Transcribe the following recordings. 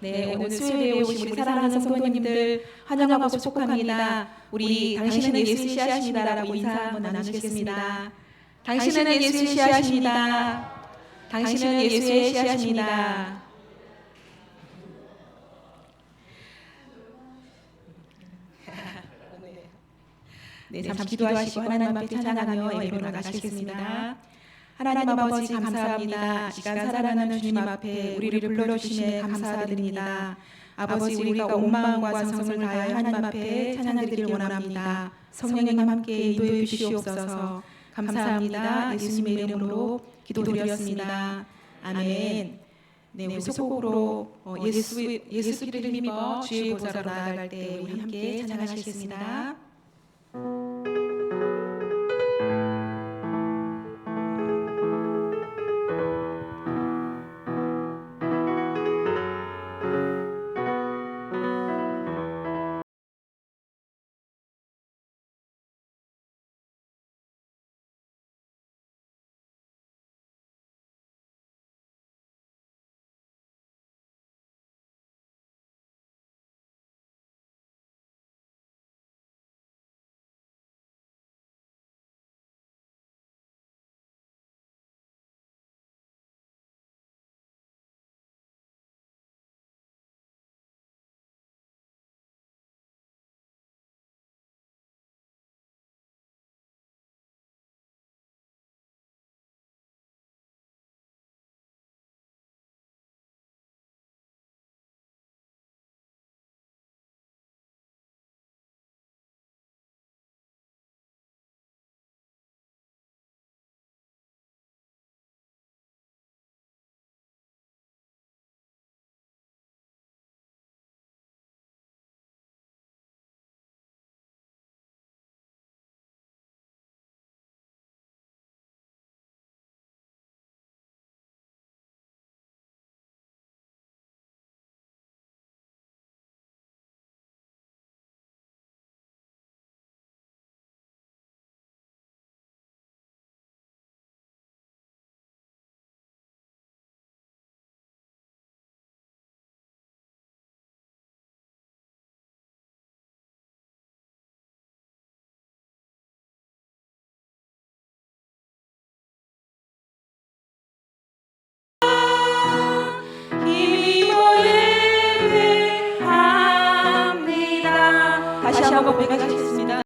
네, 오늘 수요일에 오신 우리 사랑하는 성도님들 환영하고 축복합니다. 우리 당신은 예수의 씨앗입니다라고 인사 한번 나누시겠습니다. 당신은 예수의 씨앗입니다. 당신은 예수의 씨앗입니다. 네, 잠시 기도하시고 하나님 앞에 찬양하며 예배로 나가시겠습니다. 하나님 아버지 감사합니다. 이 시간 살아가는 주님 앞에 우리를 불러주심에 감사드립니다. 아버지, 우리가 온 마음과 정성을 다하여 하나님 앞에 찬양드리길 원합니다. 성령님 함께 인도해 주시옵소서. 감사합니다. 예수님의 이름으로 기도드렸습니다. 아멘. 네, 우리 속곡으로 예수 기름을 힘입어 주의 보좌로 나아갈 때 우리 함께 찬양하시겠습니다. 다시 한번 고백하시겠습니다.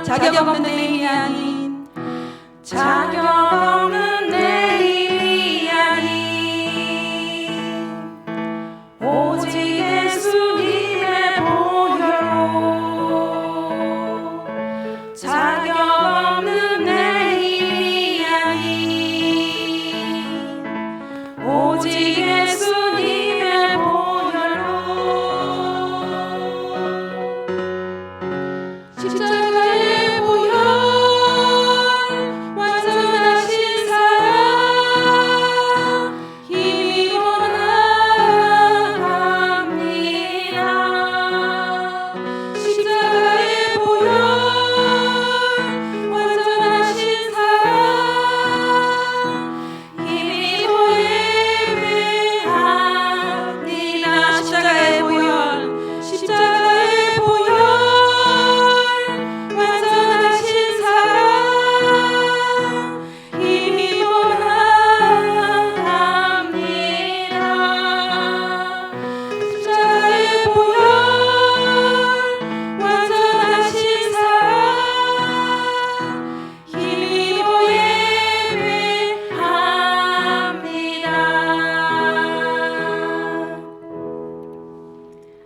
자격 없는 내일이 아닌 자격 없는 내일이 아닌 오직 예수님의 보혈로 자격 없는 내일이 아닌 오직 예수님의 보혈로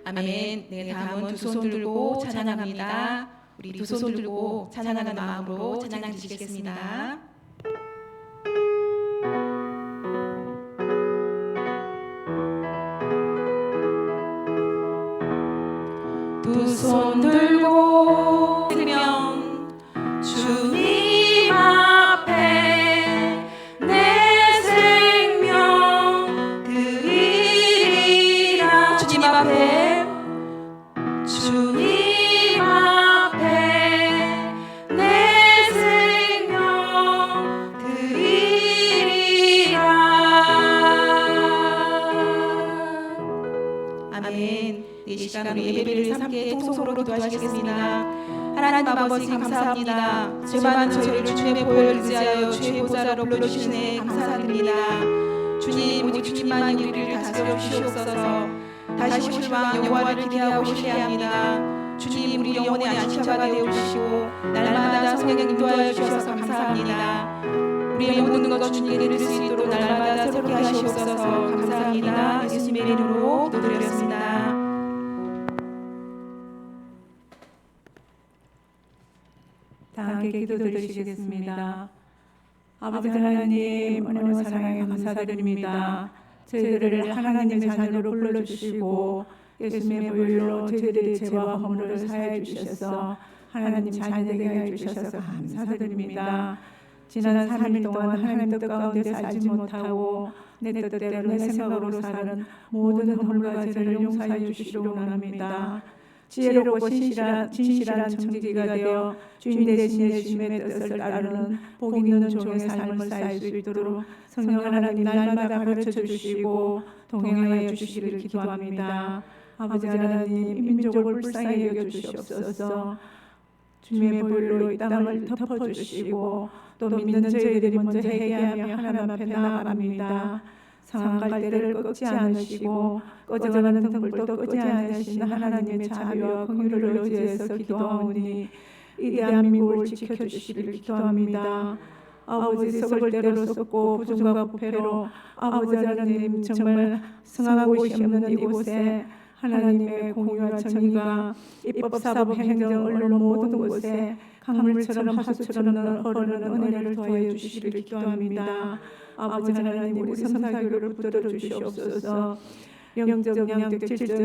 아멘. 네, 다음은 두 손 들고 찬양합니다. 우리 두 손 들고 찬양하는 마음으로 찬양 드리겠습니다. 두 손 들고 들면 주님 앞에 내 생명 드리리라. 주님 앞에 주님 앞에 내 생명 드리리라. 아멘. 이 시간 우리 예배를 함께 통성으로 기도하시겠습니다. 하나님 아버지 감사합니다. 죄 많은 저희를 주님의 보혈을 의지하여 주의 보좌로 불러주시네 감사드립니다. 주님 오직 주님만이 우리를 다스려 주시옵소서. 다시 오실 왕 여호와를 기대하고 신뢰합니다. 주님 우리 영혼의 안식처가 되어주시고 날마다 성령 인도하여 주셔서 감사합니다. 우리의 모든 것 주님께 드릴 수 있도록 날마다 새롭게 하시옵소서. 감사합니다. 예수님의 이름으로 기도드렸습니다. 다 함께 기도드리시겠습니다. 아버지 하나님, 은혜와 사랑에 감사드립니다. 저희들을 하나님의 자녀로 불러주시고 예수님의 보혈로 저희들의 죄와 허물을 사하여 주셔서 하나님 자녀되게 하여 주셔서 감사드립니다. 지난 3일 동안 하나님 뜻 가운데 살지 못하고 내 뜻대로 내 생각으로 사는 모든 허물과 죄를 용서하여 주시기를 원합니다. 지혜롭고 진실한 청지기가 되어 주인 대신 예수님의 뜻을 따르는 복 있는 종의 삶을 살 수 있도록 성령 하나님 날마다 가르쳐 주시고 동행하여 주시기를 기도합니다. 아버지 하나님 민족을 불쌍히 여겨 주시옵소서. 주님의 보혈로 이 땅을 덮어주시고 또 믿는 저희들이 먼저 회개하며 하나님 앞에 나아갑니다. 상한 갈대를 꺾지 않으시고 꺼져가는 등불도 끄지 않으신 하나님의 자비와 긍휼을 의지해서 기도하오니 이 대한민국을 지켜주시기를 기도합니다. 아버지 썩을대로 썩고 부정과 부패로 아버지 하나님 정말 성하고 곳이 없는 이곳에 하나님의 공의와 정의가 입법, 사법, 행정, 언론 모든 곳에 강물처럼 하수처럼 흐르는 은혜를 더하여 주시기를 기도합니다. 아버지 하나님 우리 성사교를 붙들어 주시옵소서. 영적, 양적, 질적,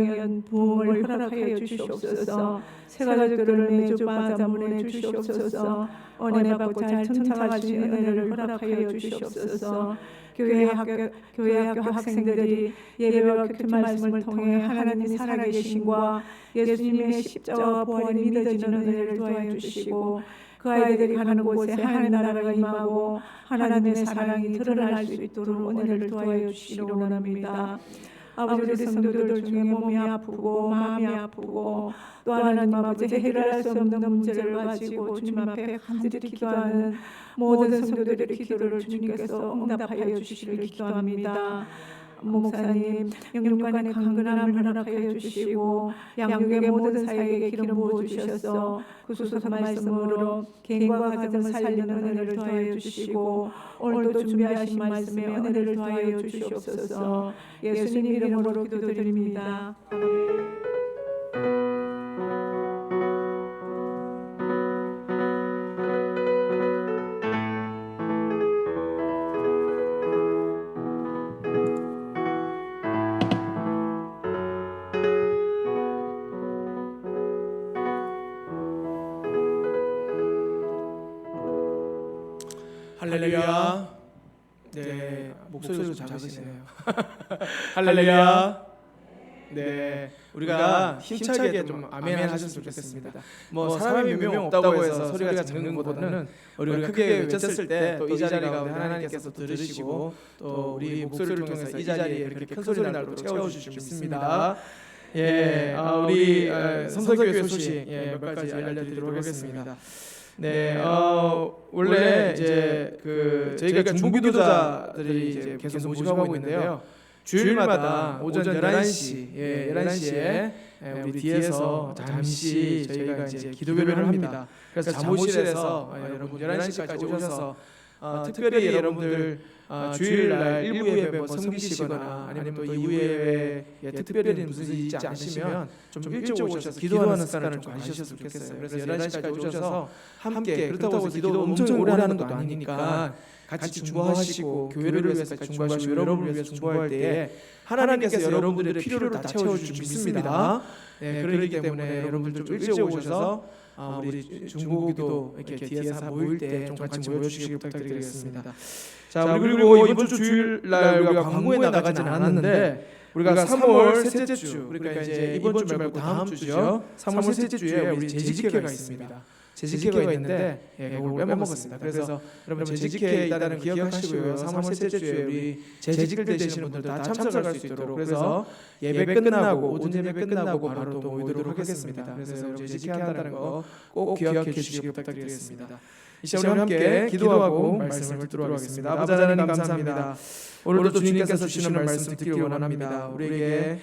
부흥을 허락하여 주시옵소서. 새가족들을 매주 받아문해 주시옵소서. 은혜 받고 잘 청착할 수 있는 은혜를 허락하여 주시옵소서. 교회 학교 학생들이 예배와 교회 말씀을 통해 하나님이 살아계신과 예수님의 십자와 부활이 믿어지는 은혜를 도와여 주시고 그 아이들이 가는 곳에 하나님 나라가 임하고 하나님의 사랑이 드러날 수 있도록 은혜를 도와여 주시기를 원합니다. 아버지 우리 성도들 중에 몸이 아프고 마음이 아프고 또 하나님 아버지 해결할 수 없는 문제를 가지고 주님 앞에 간절히 기도하는 모든 성도들의 기도를 주님께서 응답하여 주시기를 기도합니다. 목사님 영육간의 강건함을 허락하여 주시고 양육의 모든 사역에 기름 부어주셔서 구수한 말씀으로 개인과 가정을 살리는 은혜를 더하여 주시고 오늘도 준비하신 말씀에 은혜를 더하여 주시옵소서. 예수님 이름으로 기도드립니다. 할렐루야. 네, 목소리가 좀 작으시네요. 할렐루야. 네, 우리가 힘차게 좀 아멘 하셨으면 좋겠습니다. 뭐 사람이 몇 명 없다고 해서 소리가 작는 것보다는 우리가 크게 외쳤을 때 또 이 자리 가운데 하나님께서 들으시고 또 우리 목소리를 통해서 이 자리에 이렇게 큰 소리 날로 채워주실 줄 믿습니다. 예, 우리 성서교회 소식 몇 가지 알려드리도록 하겠습니다. 네, 원래 이제 저희가 중기도자들이 이제 계속 모집하고 있는데요. 주일마다 오전 11시, 11시에 우리 뒤에서 잠시 저희가 이제 기도회를 합니다. 그래서 사무실에서 여러분 11시까지 오셔서 특별히 여러분들 주일날 일부 예배 뭐 섬기시거나 아니면 또 이후 예배에 특별히 무슨 일이 있지 않으시면 좀 일찍 오셔서 기도하는 습관을 좀 가지셨으면 좋겠어요. 그래서 11시까지 오셔서 함께, 그렇다고 해서 기도 엄청 오래 하는 것도 아니니까 같이 중보하시고 교회를 위해서 중보하시고 여러분을 위해서 중보할 때에 하나님께서 여러분들의 필요를 다 채워줄 줄 믿습니다. 네, 그렇기 때문에 여러분들 좀 일찍 오셔서 우리 중보기도 이렇게 뒤에서 모일 때 좀 같이 모여주시기 부탁드리겠습니다. 자, 그리고 이번 주 주일날 우리가 광고에 나가지는 않았는데 우리가 3월 셋째 주, 그러니까 이제 이번 주 말고 다음 주죠. 3월 셋째 주에 우리 재직회가 있습니다. 재직회가 있는데 그걸 빼먹었습니다. 그래서 여러분 재직회 있다는 거 기억하시고요. 3월 셋째 주에 우리 재직을 되시는 분들 다 참석할 수 있도록, 그래서 예배 끝나고 오전 예배 끝나고 바로 또 모이도록 하겠습니다. 그래서 여러분 재직회 한다는 거 꼭 기억해 주시기 부탁드리겠습니다. 이 시간 우리 함께 기도하고 말씀을 듣도록 하겠습니다. 아버지 하나님 감사합니다. 오늘도 주님께서 주시는 말씀 듣기를 원합니다. 우리에게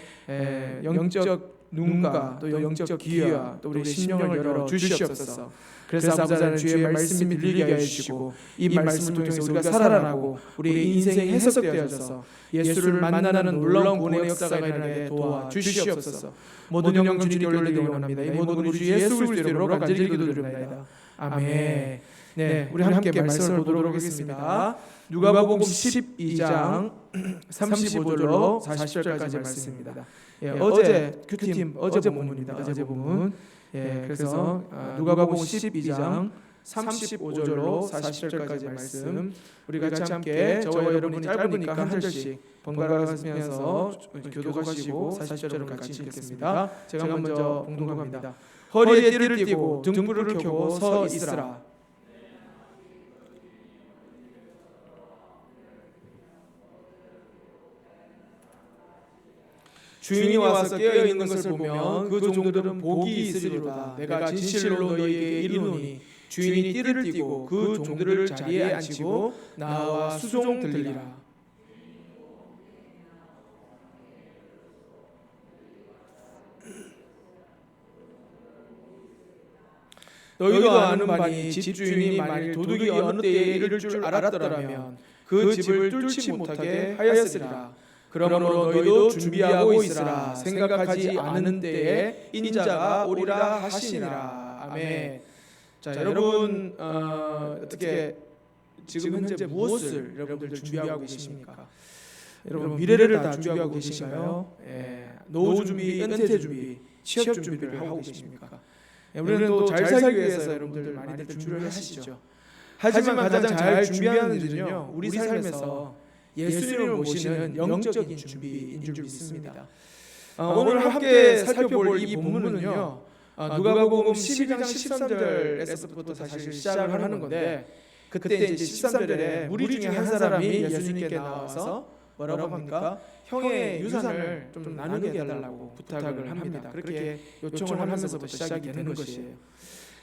영적 눈과 또 영적 귀와 또 우리 심령을 열어 주시옵소서. 그래서 아버지 하나님 주의 말씀이 들리게 하여 주시고 이 말씀을 통해서 우리가 살아나고 우리 인생이 해석되어져서 예수를 만나는 놀라운 구원의 역사가 일어나게 도와 주시옵소서. 모든 영광 주님께 올리기를 원합니다. 이 모든 우리 주 예수 그리스도 이름으로 간절히 기도드립니다. 아멘. 네, 우리 함께 말씀을 보도록 하겠습니다. 누가복음 12장 35절로 40절까지 말씀입니다. 어제 큐팀 어제 본문입니다. 어제 본문. 그래서 누가복음 12장 35절로 40절까지 말씀 우리 같이 함께 저와 여러분이 짧으니까 한 절씩 번갈아가면서 교독하시고 40절을 같이 읽겠습니다. 제가 먼저 봉독합니다. 허리에 띠를 띠고 등불을 켜고 서 있으라. 주인이 와서 깨어 있는 것을 보면 그 종들은 복이 있으리로다. 내가 진실로 너희에게 이르노니 주인이 띠를 띠고 그 종들을 자리에 앉히고 나와 수종 들리라. 너희도 아는 바니 집주인이 만일 도둑이 어느 때에 이를 줄 알았더라면 그 집을 뚫지 못하게 하였으리라. 그러므로 너희도 준비하고 있으라. 생각하지 않은 때에 인자가 오리라 하시니라. 아멘. 자, 여러분 어떻게 지금 현재 무엇을 여러분들 준비하고 계십니까? 여러분 미래를 다 준비하고 계신가요? 노후 준비, 은퇴 준비, 취업 준비를 하고 계십니까? 우리는 또 잘 살기 위해서 여러분들 많이들 준비를 하시죠. 하지만 가장 잘 준비하는 일은요, 우리 삶에서 예수님을 모시는 영적인 준비인 줄 믿습니다. 오늘 함께 살펴볼 이 본문은요, 누가복음 12장 13절에서부터 사실 시작을 하는 건데, 그때 이제 13절에 무리 중에 한 사람이 예수님께 나와서 뭐라고 합니까? 형의 유산을 좀 나누게 해달라고 부탁을 합니다. 그렇게 요청을 하면서부터 시작이 되는 것이에요.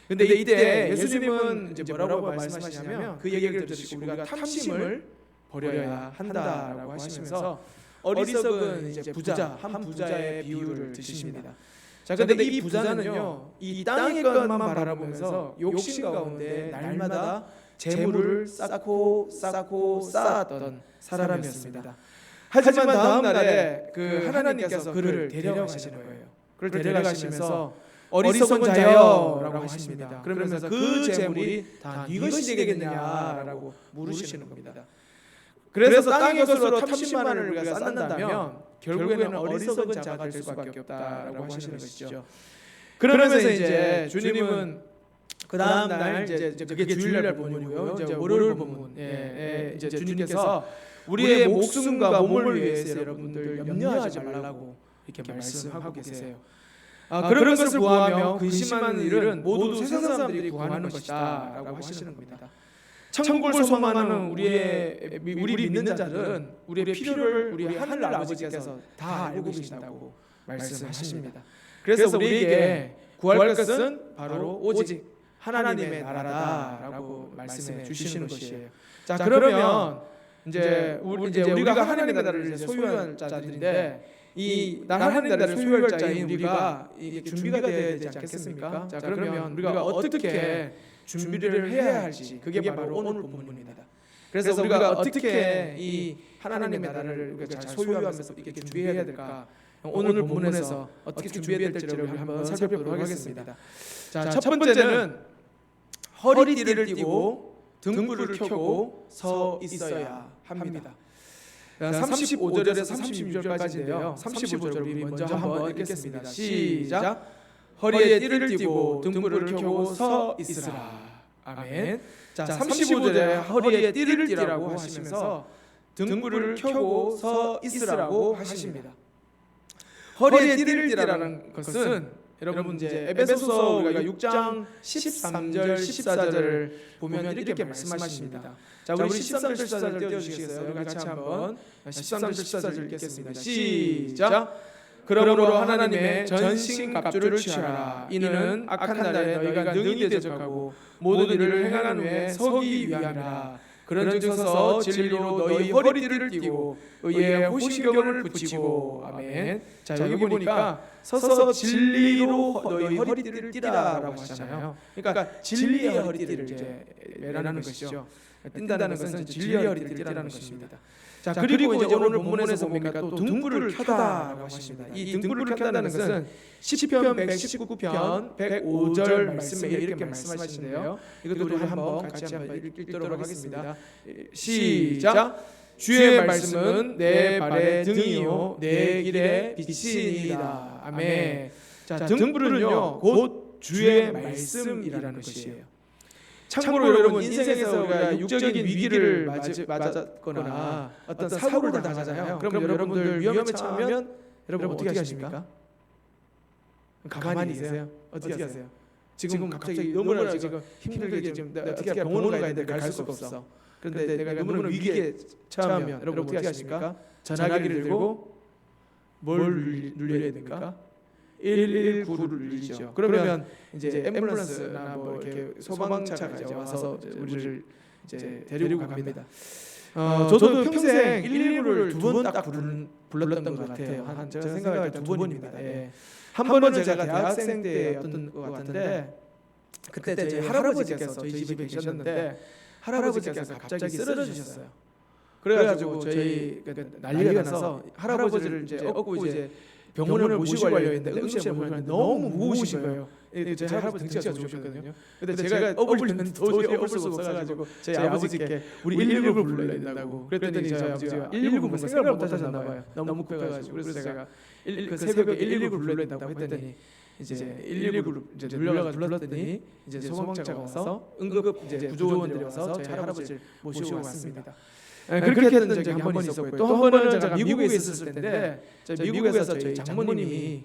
근데 이때 예수님은 이제 뭐라고 말씀하시냐면 그 얘기를 들으시고 우리가 탐심을 버려야 한다라고 하시면서 어리석은 이제 부자, 한 부자의 비유를 드십니다. 자, 근데 이 부자는요, 이 땅의 것만 바라보면서 욕심 가운데 날마다 재물을 쌓고 쌓았던 사람이었습니다. 하지만 다음 날에 그 하나님께서 그를 데려가시는 거예요. 그를 데려가시면서 어리석은 자여라고 하십니다. 그러면서 그 재물이 다 네 것이 되겠느냐라고 물으시는 겁니다. 그래서 땅의 것으로 탐심만을 우리가 쌓는다면 결국에는 어리석은 자가 될 수밖에 없다라고 하시는 것이죠. 그러면서 이제 주님은 그 다음 날 이제 그게 주일날 본문이고요. 이제 월요일 본문. 이제 주님께서 우리의 목숨과 몸을 위해서 여러분들 염려하지 말라고 이렇게 말씀하고 계세요. 그런 것을 구하며 근심하는 일은 모두 세상 사람들이 구하는 것이다라고 하시는 겁니다. 천국을 소망하는 우리 믿는 자들은 우리의 필요를 우리 하늘 아버지께서 다 알고 계신다고 말씀하십니다. 그래서 우리에게 구할 것은 바로 오직 하나님의 나라다라고 말씀해 주시는 것이에요. 자, 그러면 이제 우리가 하나님의 나라를 소유한 자들인데 이 하나님의 나라를 소유할 자인 우리가 이게 준비가 되어야 되지 않겠습니까? 자, 그러면 우리가 어떻게 준비를 해야 할지 그게 바로 오늘 본문입니다. 그래서 우리가 어떻게 이 하나님의 나라를 우리가 잘 소유하면서 이렇게 준비해야 될까? 오늘 본문에서 어떻게 준비해야 될지를 우리 한번 살펴보도록 하겠습니다. 자, 첫 번째는 허리띠를 띠고 등불을 켜고 서 있어야 합니다. 35절에서 36절까지인데요. 35절 우리 먼저 한번 읽겠습니다. 시작. 허리에 띠를 띠고 등불을 켜고 서 있으라. 아멘. 자, 35절에 허리에 띠를 띠라고 하시면서 등불을 켜고 서 있으라고 하십니다. 허리에 띠를 띠라는 것은 여러분 이제 에베소서 우리가 6장 13절 14절을 보면 이렇게 말씀하십니다. 자, 우리 13절 14절 띄워주시겠어요? 같이 한번 13절 14절 읽겠습니다. 시작. 그러므로 하나님의 전신 갑주를 취하라. 이는 악한 날에 너희가 능히 대적하고 모든 일을 행한 후에 서기 위함이라. 그런즉 서서 진리로 너희 허리띠를 띠고 의의 호신경을 붙이고. 아멘. 자, 여기 보니까 서서 진리로 너희 허리띠를 띠라라고 하잖아요. 그러니까 진리의 허리띠를 이제 매라는 것이죠. 띈다는 것은 진리의 허리띠를 띠라는 것입니다. 자, 그리고 이제 오늘 본문에서 보니까 또 등불을 켜다라고 하십니다. 이 등불을 켠다는 것은 시편 119편 105절 말씀에 이렇게 말씀하시는데요. 이것도 우리 한번 같이 한번 읽도록 하겠습니다. 시작. 주의 말씀은 내 발의 등이요 내 길의 빛이니이다. 아멘. 자, 등불은요 곧 주의 말씀이라는 것이에요. 참고로 여러분 인생에서 우리가 육적인 위기를 맞았거나 어떤 사고를 당하잖아요. 그럼 여러분들 위험에 처하면 여러분 어떻게 하십니까? 가만히 계세요? 어떻게 하세요? 지금 갑자기 너무나 지금 힘들게 지금 어떻게 병원을 가야 돼? 갈 수가 없어. 그런데 내가 너무나 위기에 처하면 여러분 어떻게 하십니까? 전화기를 들고 뭘 눌려야 됩니까? 119를 눌리죠. 그러면 이제 앰뷸런스나 뭐 이렇게 소방차가 이제 와서 우리를 이제 데리고 갑니다. 저도 평생 119를 두 번 딱 불렀던 것 같아요. 한 제가 생각할 때 두 번입니다. 예. 한 번은 제가 대학생 때였던 것 같은데 그때 저희 할아버지께서 저희 집에 계셨는데 할아버지께서 갑자기 쓰러지셨어요. 그래가지고 저희 난리가 나서 할아버지를 이제 업고 이제 병원을 모시고 가려고 했는데 응급실에 모시고 너무 무거우신 거예요. 제 할아버지 등치가 좋으셨거든요. 근데 제가 업으려면 도저히 업을 수가 없어가지고 저희 아버지께 우리 119를 불러야 된다고 그랬더니 저희 아버지가 119는 생각을 못 하셨나 봐요. 너무 급해가지고. 그래서 제가 그 새벽에 119를 불러야 된다고 했더니 이제 119를 이제 불렀더니 이제 소방차가 와서 응급 이제 구조원들이 와서 저희 할아버지를 모시고 왔습니다. 그렇게 했던 적이 한 번 있었고요. 또 한 번은 제가 미국에 있었을 때인데 미국에서 저희 장모님이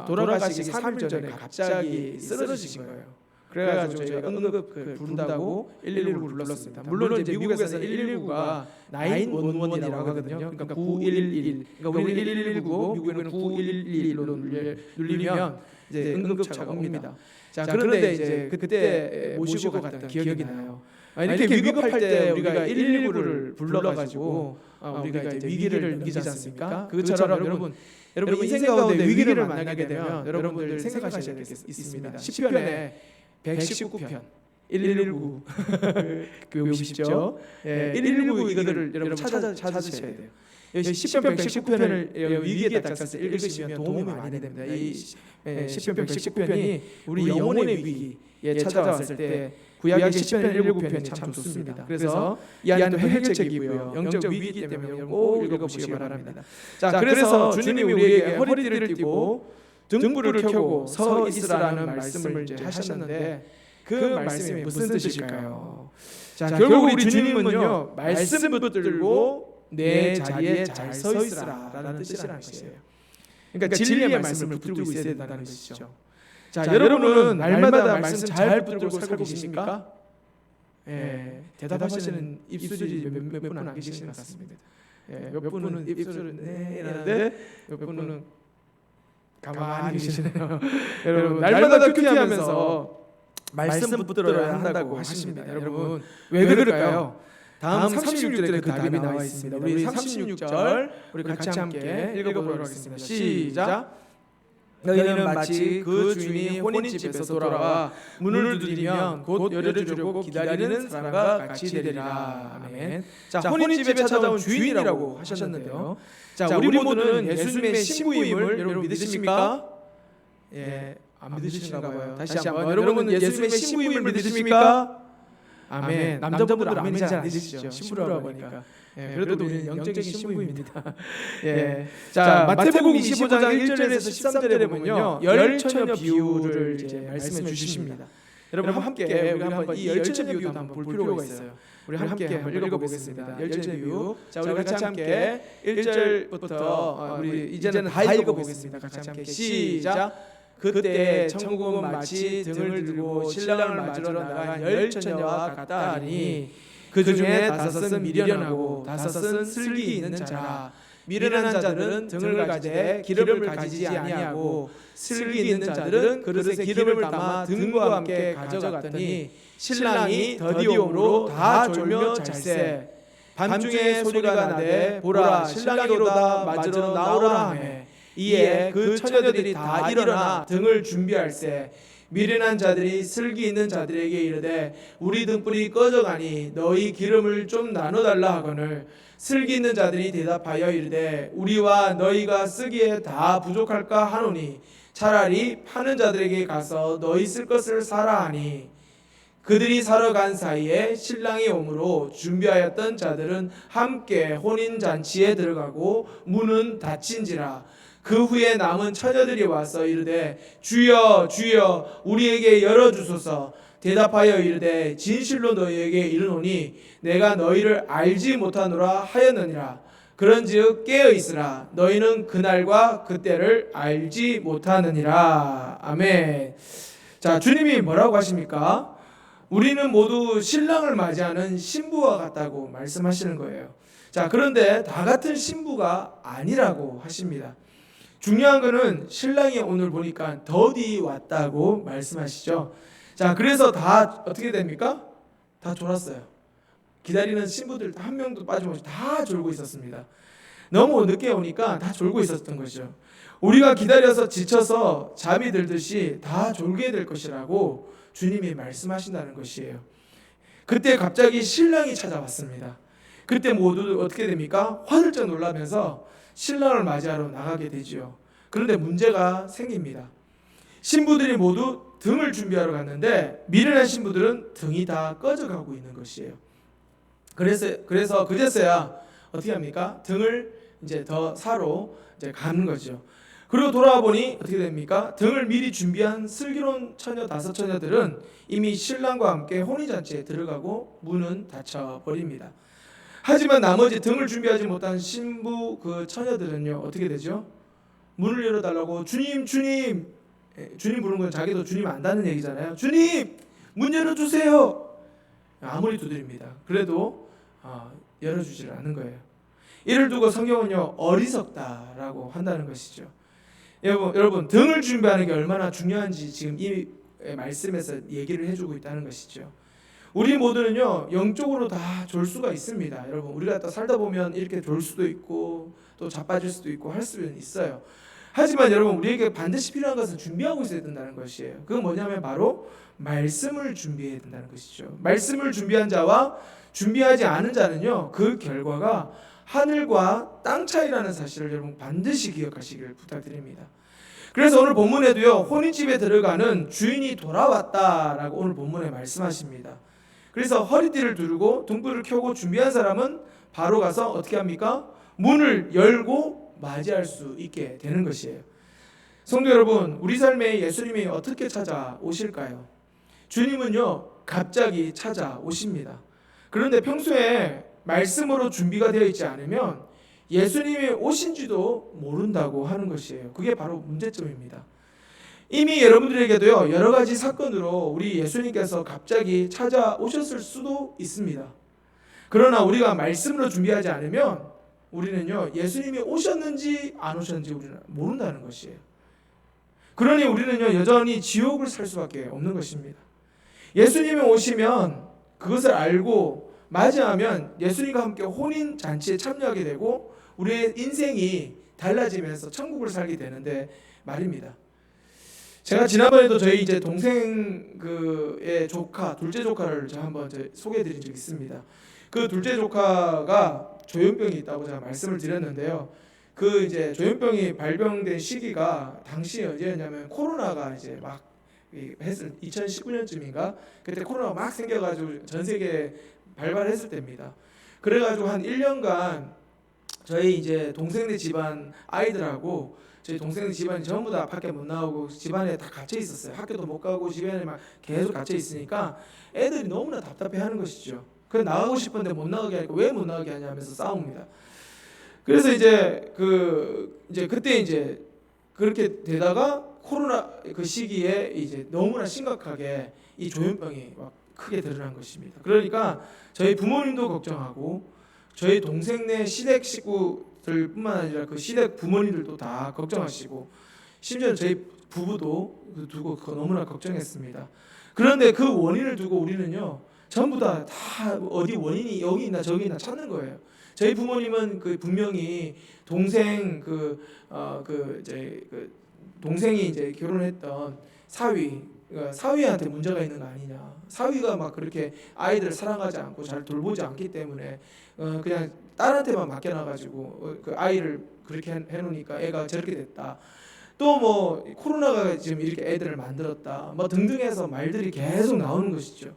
돌아가시기 3일 전에 갑자기 쓰러지신 거예요. 그래가지고 저희가 응급 부른다고 119를 불렀습니다. 물론 이제 미국에서 119가 911이라고 하거든요. 그러니까 911. 그러니까 우리는 119고 미국에는 911로 눌리면 이제 응급차가 옵니다. 자, 그런데 이제 그때 모시고 갔던 기억이 나요. 이렇게 위급할 때 우리가 119를 불러가지고 우리가 이제 위기를 넘기지 않습니까? 그것처럼 여러분 인생 가운데 위기를 만나게 되면 여러분들 생각하셔야 될 게 있습니다. 시편에 119편 119 외우고 싶죠? 119 이거를 여러분 찾으셔야 돼요. 시편 119편을 위기에 닥쳤을 때 읽으시면 도움이 많이 됩니다. 이 시편 119편이 우리 영혼의 위기에 찾아왔을 때 구약의 시편 119편이 참 좋습니다. 그래서 이 안에도 해결책이고요. 영적 위기 때문에 꼭 읽어보시기 바랍니다. 자, 그래서 주님이 우리에게 허리띠를 띠고 등불을 켜고 서 있으라는 말씀을 이제 하셨는데 그 말씀이 무슨 뜻일까요? 자, 결국 우리 주님은요 말씀 붙들고 내 자리에 잘 서 있으라라는 뜻이라는 것이에요. 그러니까 진리의 말씀을 붙들고 있어야 된다는 것이죠. 자, 여러분은 날마다 말씀 잘 붙들고 살고 계십니까? 대답하시는 입술이 몇 분 안 계시는 것 같습니다. 몇 분은 입술을 네 이러는데 몇 분은 가만히 계시네요. 여러분 날마다 큐티하면서 말씀 붙들어야 한다고 하십니다. 여러분 왜 그럴까요? 다음 36절에 그 답이 나와 있습니다. 우리 36절 우리 같이 함께 읽어보도록 하겠습니다. 시작. 너희는 마치 그 주인이 혼인집에서 돌아와 문을 두드리면 곧 열어주려고 기다리는 사람과 같이 되리라. 아멘. 자, 혼인집에 찾아온 주인이라고 하셨는데요. 자, 우리 모두는 예수님의 신부임을 여러분 믿으십니까? 예, 안 믿으시는가 봐요. 다시 한번, 여러분은 예수님의 신부임을 믿으십니까? 아멘. 남자분들 아멘 잘 안 되시죠? 신부라고 하니까. 예, 그래도 우리는 영적인 신부입니다. 예. 자, 마태복음 25장 1절에서 13절에 보면요, 열처녀 비유를 이제 말씀해 주십니다. 여러분 함께 우리 한번 이 열처녀 비유도 한번 볼 필요가 있어요. 우리 함께 한번 읽어보겠습니다. 열처녀 비유. 자, 우리 같이 함께 1절부터 우리 이제는 다 읽어보겠습니다. 같이 함께 시작. 그때 천국은 마치 등을 들고 신랑을 맞으러 나간 열처녀와 같다 하니 그 중에 다섯은 미련하고 다섯은 슬기 있는 자라. 미련한 자들은 등을 가지되 기름을 가지지 아니하고 슬기 있는 자들은 그릇에 기름을 담아 등과 함께 가져갔더니 신랑이 더디옴으로 다 졸며 잘세. 밤중에 소리가 나되 보라 신랑이로다 맞으러 나오라 하매 이에 그 처녀들이 다 일어나 등을 준비할세. 미련한 자들이 슬기 있는 자들에게 이르되 우리 등불이 꺼져가니 너희 기름을 좀 나눠달라 하거늘 슬기 있는 자들이 대답하여 이르되 우리와 너희가 쓰기에 다 부족할까 하노니 차라리 파는 자들에게 가서 너희 쓸 것을 사라 하니 그들이 사러 간 사이에 신랑이 오므로 준비하였던 자들은 함께 혼인잔치에 들어가고 문은 닫힌지라. 그 후에 남은 처녀들이 와서 이르되 주여 주여 우리에게 열어주소서. 대답하여 이르되 진실로 너희에게 이르노니 내가 너희를 알지 못하노라 하였느니라. 그런즉 깨어 있으라. 너희는 그날과 그때를 알지 못하느니라. 아멘. 자, 주님이 뭐라고 하십니까? 우리는 모두 신랑을 맞이하는 신부와 같다고 말씀하시는 거예요. 자, 그런데 다 같은 신부가 아니라고 하십니다. 중요한 거는 신랑이 오늘 보니까 더디 왔다고 말씀하시죠. 자, 그래서 다 어떻게 됩니까? 다 졸았어요. 기다리는 신부들 한 명도 빠짐없이 다 졸고 있었습니다. 너무 늦게 오니까 다 졸고 있었던 거죠. 우리가 기다려서 지쳐서 잠이 들듯이 다 졸게 될 것이라고 주님이 말씀하신다는 것이에요. 그때 갑자기 신랑이 찾아왔습니다. 그때 모두 어떻게 됩니까? 화들짝 놀라면서 신랑을 맞이하러 나가게 되지요. 그런데 문제가 생깁니다. 신부들이 모두 등을 준비하러 갔는데 미련한 신부들은 등이 다 꺼져가고 있는 것이에요. 그래서 그제서야 어떻게 합니까? 등을 이제 더 사러 이제 가는 거죠. 그리고 돌아와 보니 어떻게 됩니까? 등을 미리 준비한 슬기로운 처녀 다섯 처녀들은 이미 신랑과 함께 혼인잔치에 들어가고 문은 닫혀 버립니다. 하지만 나머지 등을 준비하지 못한 신부 그 처녀들은요 어떻게 되죠? 문을 열어달라고 주님 주님 주님 부르는 건 자기도 주님 안다는 얘기잖아요. 주님 문 열어주세요. 아무리 두드립니다. 그래도 열어주질 않는 거예요. 이를 두고 성경은요 어리석다라고 한다는 것이죠. 여러분 등을 준비하는 게 얼마나 중요한지 지금 이 말씀에서 얘기를 해주고 있다는 것이죠. 우리 모두는요 영적으로 다 졸 수가 있습니다. 여러분 우리가 또 살다 보면 이렇게 졸 수도 있고 또 자빠질 수도 있고 할 수는 있어요. 하지만 여러분 우리에게 반드시 필요한 것은 준비하고 있어야 된다는 것이에요. 그건 뭐냐면 바로 말씀을 준비해야 된다는 것이죠. 말씀을 준비한 자와 준비하지 않은 자는요 그 결과가 하늘과 땅 차이라는 사실을 여러분 반드시 기억하시기를 부탁드립니다. 그래서 오늘 본문에도요 혼인집에 들어가는 주인이 돌아왔다라고 오늘 본문에 말씀하십니다. 그래서 허리띠를 두르고 등불을 켜고 준비한 사람은 바로 가서 어떻게 합니까? 문을 열고 맞이할 수 있게 되는 것이에요. 성도 여러분, 우리 삶에 예수님이 어떻게 찾아오실까요? 주님은요 갑자기 찾아오십니다. 그런데 평소에 말씀으로 준비가 되어 있지 않으면 예수님이 오신지도 모른다고 하는 것이에요. 그게 바로 문제점입니다. 이미 여러분들에게도요 여러 가지 사건으로 우리 예수님께서 갑자기 찾아오셨을 수도 있습니다. 그러나 우리가 말씀으로 준비하지 않으면 우리는요 예수님이 오셨는지 안 오셨는지 우리는 모른다는 것이에요. 그러니 우리는요 여전히 지옥을 살 수밖에 없는 것입니다. 예수님이 오시면 그것을 알고 맞이하면 예수님과 함께 혼인 잔치에 참여하게 되고 우리의 인생이 달라지면서 천국을 살게 되는데 말입니다. 제가 지난번에도 저희 이제 동생 그의 조카, 둘째 조카를 제가 한번 소개해드린 적이 있습니다. 그 둘째 조카가 조현병이 있다고 제가 말씀을 드렸는데요. 그 이제 조현병이 발병된 시기가 당시 언제였냐면 코로나가 이제 막 했을 2019년쯤인가 그때 코로나가 막 생겨가지고 전 세계에 발발했을 때입니다. 그래가지고 한 1년간 저희 이제 동생네 집안 아이들하고 저희 동생 집안이 전부 다 밖에 못 나오고 집안에 다 갇혀 있었어요. 학교도 못 가고 집안에 막 계속 갇혀 있으니까 애들이 너무나 답답해하는 것이죠. 그래 나가고 싶은데 못 나가게 하니까 왜 못 나가게 하냐면서 싸웁니다. 그래서 이제 그때 이제 그렇게 되다가 코로나 그 시기에 이제 너무나 심각하게 이 조현병이 막 크게 드러난 것입니다. 그러니까 저희 부모님도 걱정하고 저희 동생네 시댁 식구들뿐만 아니라 그 시댁 부모님들도 다 걱정하시고 심지어 저희 부부도 두고 그거 너무나 걱정했습니다. 그런데 그 원인을 두고 우리는요 전부 다 어디 원인이 여기 있나 저기 있나 찾는 거예요. 저희 부모님은 그 분명히 동생 동생이 이제 결혼했던 사위한테 문제가 있는 거 아니냐. 사위가 막 그렇게 아이들을 사랑하지 않고 잘 돌보지 않기 때문에 그냥 딸한테만 맡겨놔가지고 그 아이를 그렇게 해놓으니까 애가 저렇게 됐다. 또 뭐 코로나가 지금 이렇게 애들을 만들었다. 뭐 등등해서 말들이 계속 나오는 것이죠.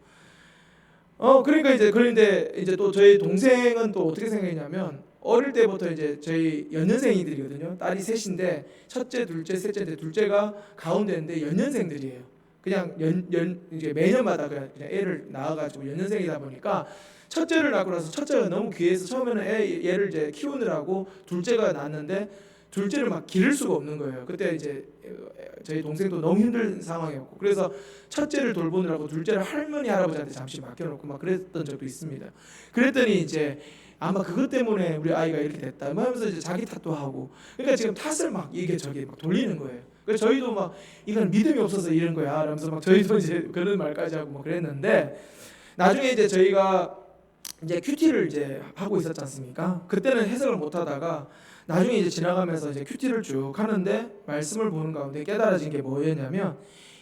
그러니까 이제 그런데 이제 또 저희 동생은 또 어떻게 생각했냐면 어릴 때부터 이제 저희 연년생이들이거든요. 딸이 셋인데 첫째, 둘째, 셋째인데 둘째가 가운데인데 연년생들이에요. 그냥 이제 매년마다 그냥 애를 낳아가지고 연년생이다 보니까 첫째를 낳고 나서 첫째가 너무 귀해서 처음에는 얘를 이제 키우느라고 둘째가 낳았는데 둘째를 막 기를 수가 없는 거예요. 그때 이제 저희 동생도 너무 힘든 상황이었고 그래서 첫째를 돌보느라고 둘째를 할머니 할아버지한테 잠시 맡겨놓고 막 그랬던 적도 있습니다. 그랬더니 이제 아마 그것 때문에 우리 아이가 이렇게 됐다 하면서 이제 자기 탓도 하고 그러니까 지금 탓을 막 이게 저게 막 돌리는 거예요. 그래서 저희도 막 이건 믿음이 없어서 이런 거야 라면서 막 저희도 이제 그런 말까지 하고 뭐 그랬는데 나중에 이제 저희가 이제 큐티를 이제 하고 있었지 않습니까? 그때는 해석을 못 하다가 나중에 이제 지나가면서 이제 큐티를 쭉 하는데 말씀을 보는 가운데 깨달아진 게 뭐였냐면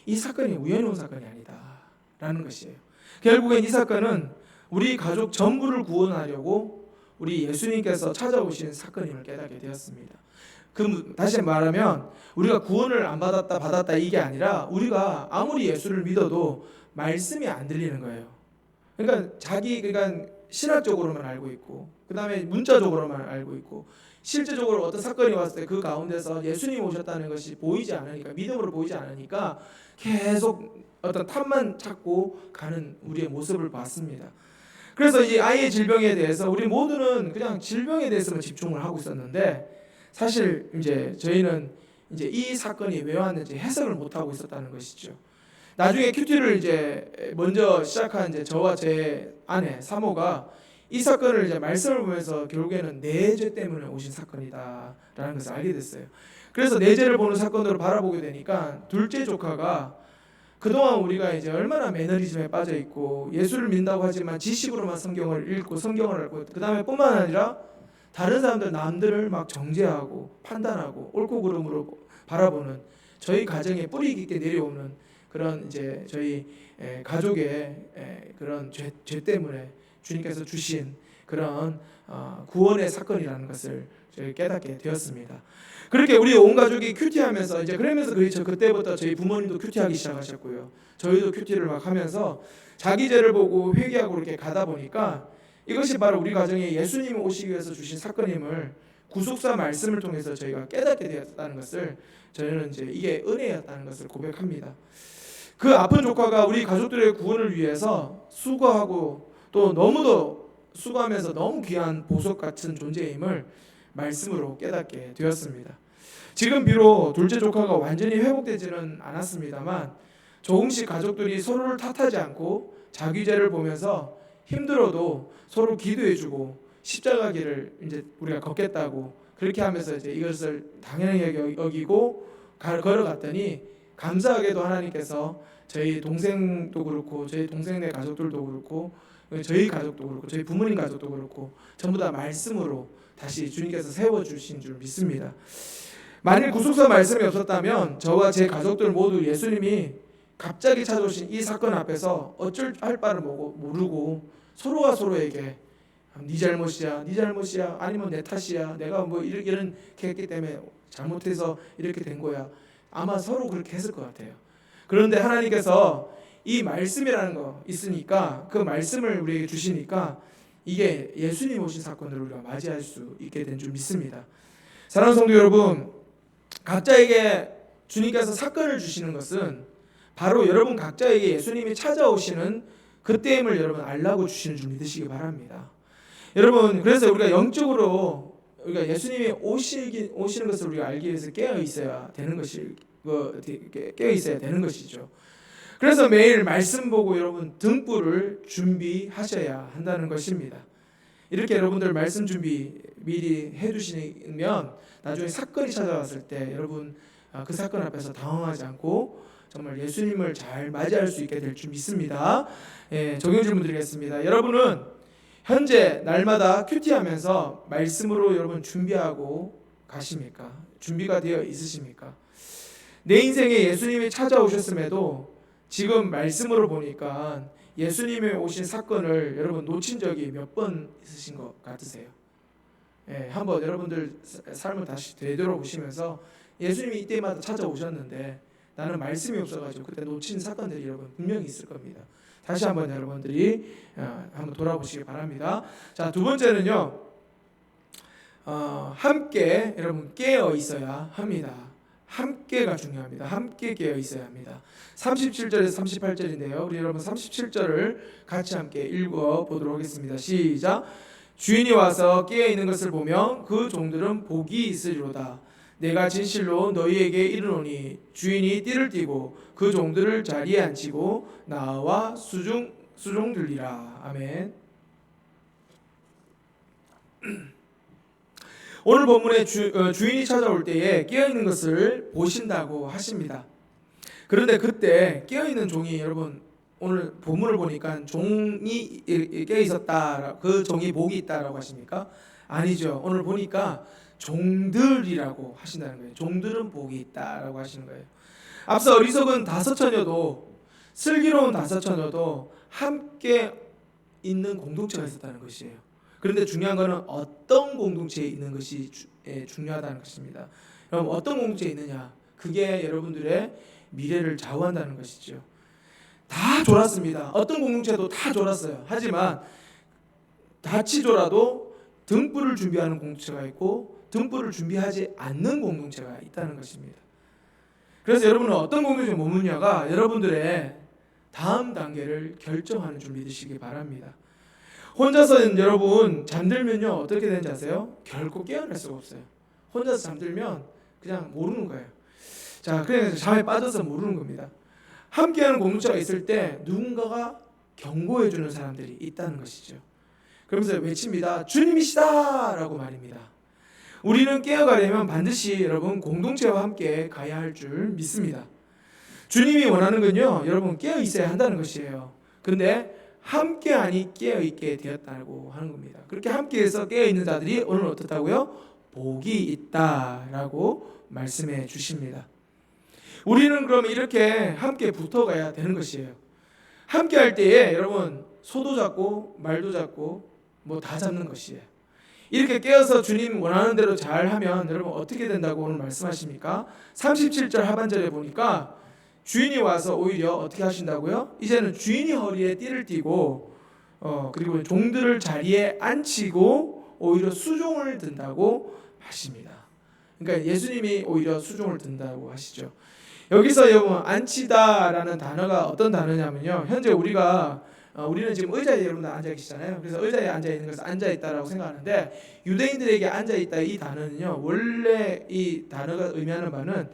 이 사건이 우연히 온 사건이 아니다라는 것이에요. 결국엔 이 사건은 우리 가족 전부를 구원하려고 우리 예수님께서 찾아오신 사건임을 깨닫게 되었습니다. 다시 말하면 우리가 구원을 안 받았다 이게 아니라 우리가 아무리 예수를 믿어도 말씀이 안 들리는 거예요. 그러니까 그러니까 신학적으로만 알고 있고 그 다음에 문자적으로만 알고 있고 실제적으로 어떤 사건이 왔을 때 그 가운데서 예수님 오셨다는 것이 보이지 않으니까 믿음으로 보이지 않으니까 계속 어떤 탐만 찾고 가는 우리의 모습을 봤습니다. 그래서 이 아이의 질병에 대해서 우리 모두는 그냥 질병에 대해서만 집중을 하고 있었는데 사실 이제 저희는 이제 이 사건이 왜 왔는지 해석을 못 하고 있었다는 것이죠. 나중에 큐티를 이제 먼저 시작한 이제 저와 제 아내 사모가 이 사건을 이제 말씀을 보면서 결국에는 내 죄 때문에 오신 사건이다라는 것을 알게 됐어요. 그래서 내 죄를 보는 사건으로 바라보게 되니까 둘째 조카가 그동안 우리가 이제 얼마나 매너리즘에 빠져 있고 예수를 믿는다고 하지만 지식으로만 성경을 읽고 성경을 알고 그 다음에 뿐만 아니라 다른 사람들 남들을 막 정죄하고 판단하고 옳고 그름으로 바라보는 저희 가정에 뿌리 깊게 내려오는 그런 이제 저희 가족의 그런 죄 때문에 주님께서 주신 그런 구원의 사건이라는 것을 저희 깨닫게 되었습니다. 그렇게 우리 온 가족이 큐티하면서 이제 그러면서 그때부터 저희 부모님도 큐티하기 시작하셨고요. 저희도 큐티를 막 하면서 자기 죄를 보고 회개하고 그렇게 가다 보니까 이것이 바로 우리 가정에 예수님이 오시기 위해서 주신 사건임을 구속사 말씀을 통해서 저희가 깨닫게 되었다는 것을 저희는 이제 이게 은혜였다는 것을 고백합니다. 그 아픈 조카가 우리 가족들의 구원을 위해서 수고하고 또 너무도 수고하면서 너무 귀한 보석 같은 존재임을 말씀으로 깨닫게 되었습니다. 지금 비록 둘째 조카가 완전히 회복되지는 않았습니다만 조금씩 가족들이 서로를 탓하지 않고 자기 죄를 보면서 힘들어도 서로 기도해주고 십자가 길을 이제 우리가 걷겠다고 그렇게 하면서 이제 이것을 당연하게 여기고 걸어갔더니 감사하게도 하나님께서 저희 동생도 그렇고 저희 동생네 가족들도 그렇고 저희 가족도 그렇고 저희 부모님 가족도 그렇고 전부 다 말씀으로 다시 주님께서 세워주신 줄 믿습니다. 만일 구속사 말씀이 없었다면 저와 제 가족들 모두 예수님이 갑자기 찾아오신 이 사건 앞에서 어쩔 할 바를 모르고 서로가 서로에게 네 잘못이야, 네 잘못이야, 아니면 내 탓이야, 내가 뭐 이렇게 했기 때문에 잘못해서 이렇게 된 거야. 아마 서로 그렇게 했을 것 같아요. 그런데 하나님께서 이 말씀이라는 거 있으니까 그 말씀을 우리에게 주시니까 이게 예수님 오신 사건을 우리가 맞이할 수 있게 된 줄 믿습니다. 사랑하는 성도 여러분, 각자에게 주님께서 사건을 주시는 것은 바로 여러분 각자에게 예수님이 찾아오시는 그때임을 여러분 알라고 주시는 줄 믿으시기 바랍니다. 여러분, 그래서 우리가 영적으로 우리가 예수님이 오시는 것을 우리가 알기 위해서 깨어 있어야 되는 것이죠. 그래서 매일 말씀 보고 여러분 등불을 준비하셔야 한다는 것입니다. 이렇게 여러분들 말씀 준비 미리 해두시면 나중에 사건이 찾아왔을 때 여러분 그 사건 앞에서 당황하지 않고 정말 예수님을 잘 맞이할 수 있게 될 줄 믿습니다. 적용 질문 드리겠습니다. 여러분은 현재 날마다 큐티하면서 말씀으로 여러분 준비하고 가십니까? 준비가 되어 있으십니까? 내 인생에 예수님이 찾아오셨음에도 지금 말씀으로 보니까 예수님이 오신 사건을 여러분 놓친 적이 몇 번 있으신 것 같으세요? 한번 여러분들 삶을 다시 되돌아보시면서 예수님이 이때마다 찾아오셨는데 나는 말씀이 없어가지고 그때 놓친 사건들이 여러분 분명히 있을 겁니다. 다시 한번 여러분들이 한번 돌아보시기 바랍니다. 자, 두 번째는요, 함께 여러분 깨어 있어야 합니다. 함께가 중요합니다. 함께 깨어 있어야 합니다. 37절에서 38절인데요. 우리 여러분 37절을 같이 함께 읽어 보도록 하겠습니다. 시작. 주인이 와서 깨어 있는 것을 보면 그 종들은 복이 있으리로다. 내가 진실로 너희에게 이르노니 주인이 띠를 띠고 그 종들을 자리에 앉히고 나와 수종들리라. 아멘. 오늘 본문에 주인이 찾아올 때에 깨어있는 것을 보신다고 하십니다. 그런데 그때 깨어있는 종이 여러분 오늘 본문을 보니까 종이 깨어있었다, 그 종이 복이 있다라고 하십니까? 아니죠. 오늘 보니까 종들이라고 하신다는 거예요. 종들은 복이 있다라고 하시는 거예요. 앞서 어리석은 5처녀도 슬기로운 5처녀도 함께 있는 공동체가 있었다는 것이에요. 그런데 중요한 것은 어떤 공동체에 있는 것이 중요하다는 것입니다. 여러분 어떤 공동체에 있느냐, 그게 여러분들의 미래를 좌우한다는 것이죠. 다 졸았습니다. 어떤 공동체도 다 졸았어요. 하지만 같이 졸아도 등불을 준비하는 공동체가 있고 등불을 준비하지 않는 공동체가 있다는 것입니다. 그래서 여러분은 어떤 공동체에 머무느냐가 여러분들의 다음 단계를 결정하는 줄 믿으시기 바랍니다. 혼자서 여러분 잠들면요 어떻게 되는지 아세요? 결코 깨어날 수가 없어요. 혼자서 잠들면 그냥 모르는 거예요. 자, 그래서 잠에 빠져서 모르는 겁니다. 함께하는 공동체가 있을 때 누군가가 경고해주는 사람들이 있다는 것이죠. 그러면서 외칩니다. 주님이시다 라고 말입니다. 우리는 깨어가려면 반드시 여러분 공동체와 함께 가야 할 줄 믿습니다. 주님이 원하는 건요 여러분 깨어 있어야 한다는 것이에요. 그런데 함께하니 깨어있게 되었다고 하는 겁니다. 그렇게 함께해서 깨어있는 자들이 오늘 어떻다고요? 복이 있다라고 말씀해 주십니다. 우리는 그럼 이렇게 함께 붙어가야 되는 것이에요. 함께 할 때에 여러분 소도 잡고 말도 잡고 뭐 다 잡는 것이에요. 이렇게 깨어서 주님 원하는 대로 잘하면 여러분 어떻게 된다고 오늘 말씀하십니까? 37절 하반절에 보니까 주인이 와서 오히려 어떻게 하신다고요? 이제는 주인이 허리에 띠를 띠고 그리고 종들을 자리에 앉히고 오히려 수종을 든다고 하십니다. 그러니까 예수님이 오히려 수종을 든다고 하시죠. 여기서 여러분 앉히다라는 단어가 어떤 단어냐면요. 현재 우리는 지금 의자에 여러분들 앉아 계시잖아요. 그래서 의자에 앉아 있는 것을 앉아 있다라고 생각하는데 유대인들에게 앉아 있다 이 단어는요. 원래 이 단어가 의미하는 바는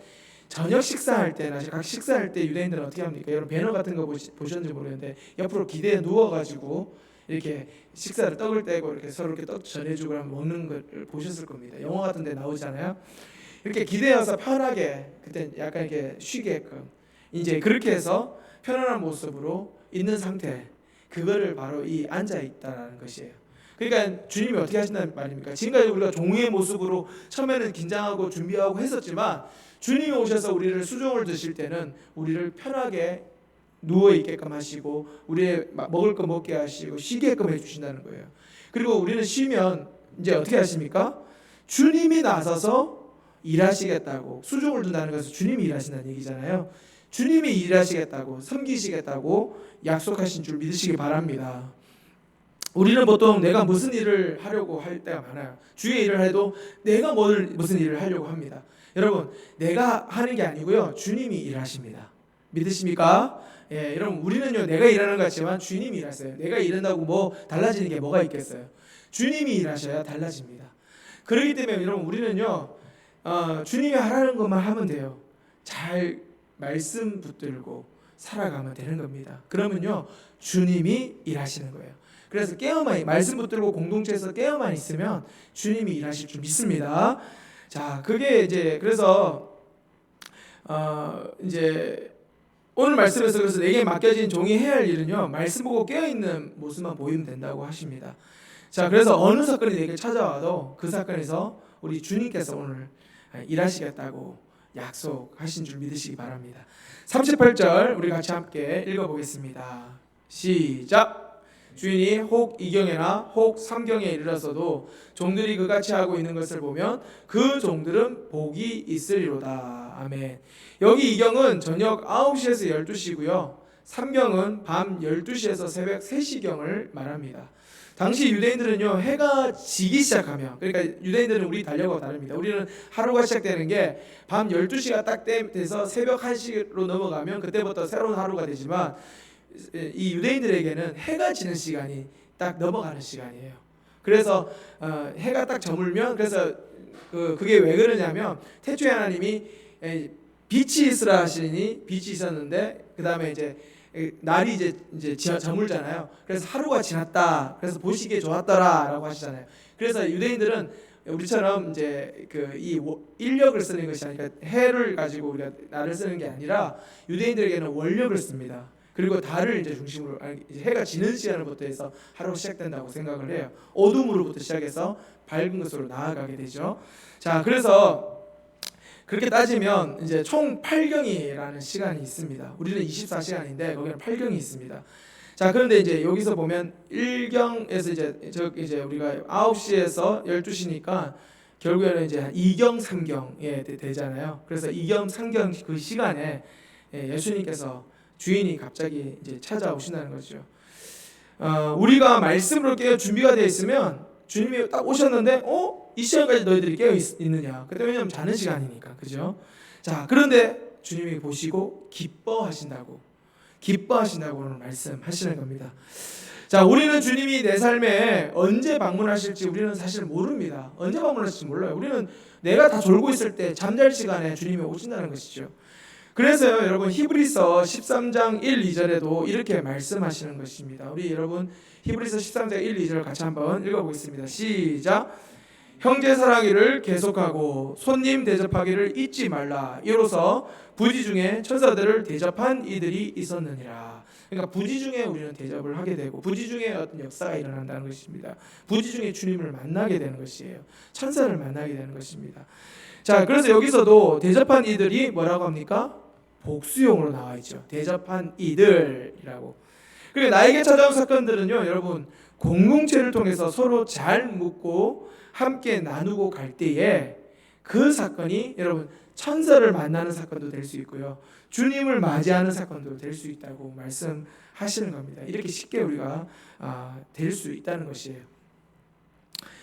저녁 식사할 때나 각 식사할 때 유대인들은 어떻게 합니까? 여러분 배너 같은 거 보셨는지 모르겠는데 옆으로 기대에 누워가지고 이렇게 식사를 떡을 떼고 이렇게 서로 이렇게 떡 전해주고 하면 먹는 걸 보셨을 겁니다. 영화 같은 데 나오잖아요. 이렇게 기대어서 편하게 그때 약간 이렇게 쉬게끔 이제 그렇게 해서 편안한 모습으로 있는 상태, 그거를 바로 이 앉아 있다라는 것이에요. 그러니까 주님이 어떻게 하신다는 말입니까? 지금까지 우리가 종의 모습으로 처음에는 긴장하고 준비하고 했었지만 주님이 오셔서 우리를 수종을 드실 때는 우리를 편하게 누워 있게끔 하시고 우리의 먹을 거 먹게 하시고 쉬게끔 해주신다는 거예요. 그리고 우리는 쉬면 이제 어떻게 하십니까? 주님이 나서서 일하시겠다고, 수종을 둔다는 것은 주님이 일하신다는 얘기잖아요. 주님이 일하시겠다고, 섬기시겠다고 약속하신 줄 믿으시기 바랍니다. 우리는 보통 내가 무슨 일을 하려고 할 때가 많아요. 주의 일을 해도 내가 무슨 일을 하려고 합니다. 여러분, 내가 하는 게 아니고요, 주님이 일하십니다. 믿으십니까? 예, 여러분, 우리는요 내가 일하는 것 같지만 주님이 일하세요. 내가 일한다고 뭐 달라지는 게 뭐가 있겠어요? 주님이 일하셔야 달라집니다. 그렇기 때문에 여러분, 우리는요 주님이 하라는 것만 하면 돼요. 잘 말씀 붙들고 살아가면 되는 겁니다. 그러면요 주님이 일하시는 거예요. 그래서 깨어만 말씀 붙들고 공동체에서 깨어만 있으면 주님이 일하실 줄 믿습니다. 자, 그게 이제 그래서 이제 오늘 말씀에서 그래서 내게 맡겨진 종이 해야 할 일은요 말씀 보고 깨어 있는 모습만 보이면 된다고 하십니다. 자, 그래서 어느 사건이 내게 찾아와도 그 사건에서 우리 주님께서 오늘 일하시겠다고 약속하신 줄 믿으시기 바랍니다. 38절 우리 같이 함께 읽어보겠습니다. 시작. 주인이 혹 2경에나 혹 3경에 이르러서도 종들이 그같이 하고 있는 것을 보면 그 종들은 복이 있으리로다. 아멘. 여기 2경은 저녁 9시에서 12시고요 3경은 밤 12시에서 새벽 3시경을 말합니다. 당시 유대인들은요 해가 지기 시작하면, 그러니까 유대인들은 우리 달력하고 다릅니다. 우리는 하루가 시작되는 게 밤 12시가 딱 돼서 새벽 1시로 넘어가면 그때부터 새로운 하루가 되지만 이 유대인들에게는 해가 지는 시간이 딱 넘어가는 시간이에요. 그래서 해가 딱 저물면, 그래서 그게 왜 그러냐면 태초에 하나님이 빛이 있으라 하시니 빛이 있었는데 그 다음에 이제 날이 이제 저물잖아요. 그래서 하루가 지났다. 그래서 보시기에 좋았더라라고 하시잖아요. 그래서 유대인들은 우리처럼 이제 이 인력을 쓰는 것이 아니라 해를 가지고 우리가 날을 쓰는 게 아니라 유대인들에게는 원력을 씁니다. 그리고 달을 이제 중심으로 해가 지는 시간부터 해서 하루가 시작된다고 생각을 해요. 어둠으로부터 시작해서 밝은 것으로 나아가게 되죠. 자, 그래서 그렇게 따지면 이제 총 8경이라는 시간이 있습니다. 우리는 24시간인데 거기는 8경이 있습니다. 자, 그런데 이제 여기서 보면 1경에서 이제 우리가 9시에서 12시니까 결국에는 이제 2경, 3경에 되잖아요. 그래서 2경, 3경 그 시간에 예수님께서 주인이 갑자기 이제 찾아오신다는 거죠. 우리가 말씀으로 깨어 준비가 되어 있으면 주님이 딱 오셨는데 이 시간까지 너희들이 깨어 있느냐? 그때 왜냐하면 자는 시간이니까, 그죠? 자, 그런데 주님이 보시고 기뻐하신다고 오늘 말씀하시는 겁니다. 자, 우리는 주님이 내 삶에 언제 방문하실지 우리는 사실 모릅니다. 언제 방문하실지 몰라요. 우리는 내가 다 졸고 있을 때 잠잘 시간에 주님이 오신다는 것이죠. 그래서요 여러분, 히브리서 13장 1, 2절에도 이렇게 말씀하시는 것입니다. 우리 여러분 히브리서 13장 1, 2절 같이 한번 읽어보겠습니다. 시작. 형제 사랑하기를 계속하고 손님 대접하기를 잊지 말라. 이로써 부지 중에 천사들을 대접한 이들이 있었느니라. 그러니까 부지 중에 우리는 대접을 하게 되고 부지 중에 어떤 역사가 일어난다는 것입니다. 부지 중에 주님을 만나게 되는 것이에요. 천사를 만나게 되는 것입니다. 자, 그래서 여기서도 대접한 이들이 뭐라고 합니까? 복수용으로 나와 있죠. 대접한 이들이라고. 그리고 나에게 찾아온 사건들은요 여러분, 공동체를 통해서 서로 잘 묻고 함께 나누고 갈 때에 그 사건이 여러분 천사를 만나는 사건도 될 수 있고요, 주님을 맞이하는 사건도 될 수 있다고 말씀하시는 겁니다. 이렇게 쉽게 우리가 될 수 있다는 것이에요.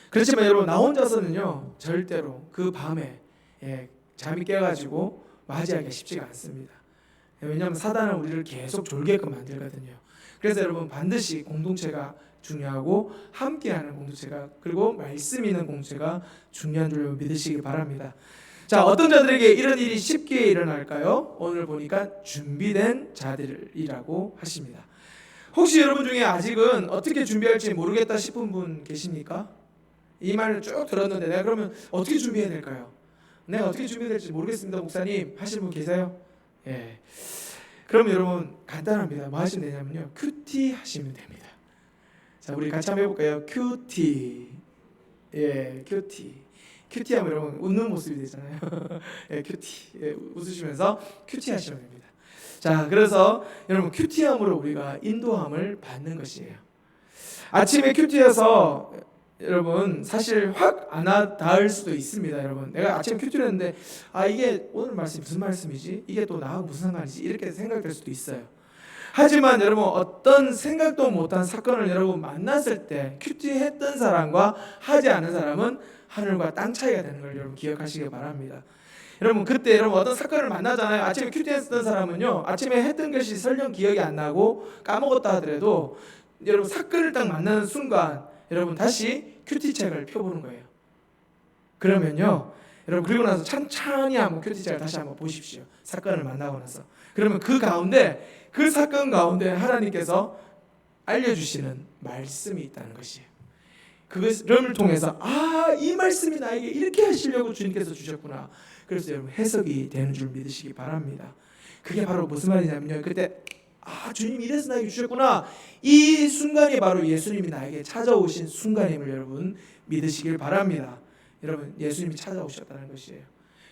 그렇지만 여러분, 나 혼자서는요 절대로 그 밤에 잠이 깨가지고 맞이하기가 쉽지가 않습니다. 왜냐하면 사단은 우리를 계속 졸게끔 만들거든요. 그래서 여러분, 반드시 공동체가 중요하고 함께하는 공동체가, 그리고 말씀 있는 공동체가 중요한 줄 믿으시기 바랍니다. 자, 어떤 자들에게 이런 일이 쉽게 일어날까요? 오늘 보니까 준비된 자들이라고 하십니다. 혹시 여러분 중에 아직은 어떻게 준비할지 모르겠다 싶은 분 계십니까? 이 말을 쭉 들었는데 내가 그러면 어떻게 준비해야 될까요? 내가 어떻게 준비해야 될지 모르겠습니다, 목사님 하시는 분 계세요? 그럼 여러분 간단합니다. 뭐 하시면 되냐면요, 큐티 하시면 됩니다. 자, 우리 같이 한번 해볼까요? 큐티. 예, 큐티. 큐티하면 여러분 웃는 모습이 되잖아요. 예, 큐티. 예, 웃으시면서 큐티 하시면 됩니다. 자, 그래서 여러분 큐티함으로 우리가 인도함을 받는 것이에요. 아침에 큐티해서 여러분 사실 확 안 닿을 수도 있습니다. 여러분 내가 아침에 큐티를 했는데 이게 오늘 말씀이 무슨 말씀이지? 이게 또 나하고 무슨 상관이지? 이렇게 생각될 수도 있어요. 하지만 여러분 어떤 생각도 못한 사건을 여러분 만났을 때 큐티했던 사람과 하지 않은 사람은 하늘과 땅 차이가 되는 걸 여러분 기억하시기 바랍니다. 여러분 그때 여러분 어떤 사건을 만나잖아요. 아침에 큐티했던 사람은요, 아침에 했던 것이 설령 기억이 안 나고 까먹었다 하더라도 여러분 사건을 딱 만나는 순간 여러분 다시 큐티책을 펴보는 거예요. 그러면요 여러분 그리고 나서 천천히 한번 큐티책을 다시 한번 보십시오. 사건을 만나고 나서. 그러면 그 가운데 그 사건 가운데 하나님께서 알려주시는 말씀이 있다는 것이에요. 그것을 통해서 이 말씀이 나에게 이렇게 하시려고 주님께서 주셨구나. 그래서 여러분 해석이 되는 줄 믿으시기 바랍니다. 그게 바로 무슨 말이냐면요, 그때 주님이 이래서 나에게 주셨구나, 이 순간이 바로 예수님이 나에게 찾아오신 순간임을 여러분 믿으시길 바랍니다. 여러분 예수님이 찾아오셨다는 것이에요.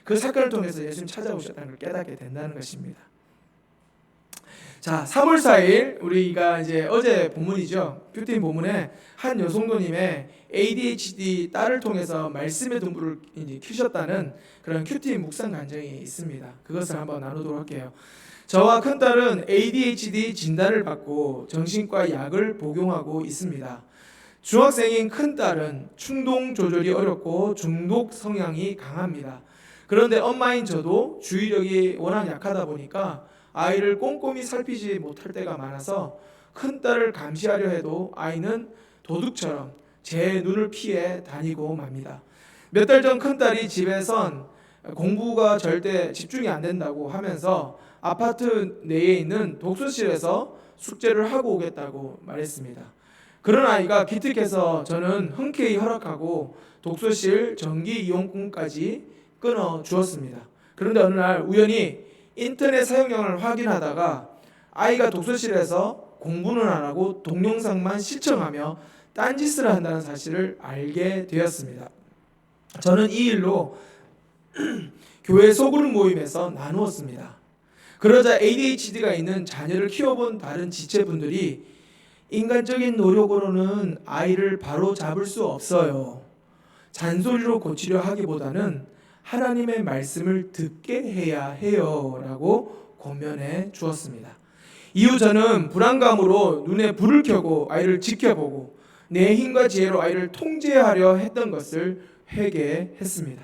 그 사건을 통해서 예수님이 찾아오셨다는 걸 깨닫게 된다는 것입니다. 자, 3월 4일 우리가 이제 어제 본문이죠. 큐티 본문에 한 여성도님의 ADHD 딸을 통해서 말씀의 등불을 이제 켜셨다는 그런 큐티 묵상 간증이 있습니다. 그것을 한번 나누도록 할게요. 저와 큰딸은 ADHD 진단을 받고 정신과 약을 복용하고 있습니다. 중학생인 큰딸은 충동 조절이 어렵고 중독 성향이 강합니다. 그런데 엄마인 저도 주의력이 워낙 약하다 보니까 아이를 꼼꼼히 살피지 못할 때가 많아서 큰딸을 감시하려 해도 아이는 도둑처럼 제 눈을 피해 다니고 맙니다. 몇 달 전 큰딸이 집에선 공부가 절대 집중이 안 된다고 하면서 아파트 내에 있는 독서실에서 숙제를 하고 오겠다고 말했습니다. 그런 아이가 기특해서 저는 흔쾌히 허락하고 독서실 전기 이용권까지 끊어 주었습니다. 그런데 어느 날 우연히 인터넷 사용량을 확인하다가 아이가 독서실에서 공부는 안 하고 동영상만 시청하며 딴짓을 한다는 사실을 알게 되었습니다. 저는 이 일로 교회 소그룹 모임에서 나누었습니다. 그러자 ADHD가 있는 자녀를 키워본 다른 지체분들이 인간적인 노력으로는 아이를 바로 잡을 수 없어요. 잔소리로 고치려 하기보다는 하나님의 말씀을 듣게 해야 해요 라고 권면해 주었습니다. 이후 저는 불안감으로 눈에 불을 켜고 아이를 지켜보고 내 힘과 지혜로 아이를 통제하려 했던 것을 회개했습니다.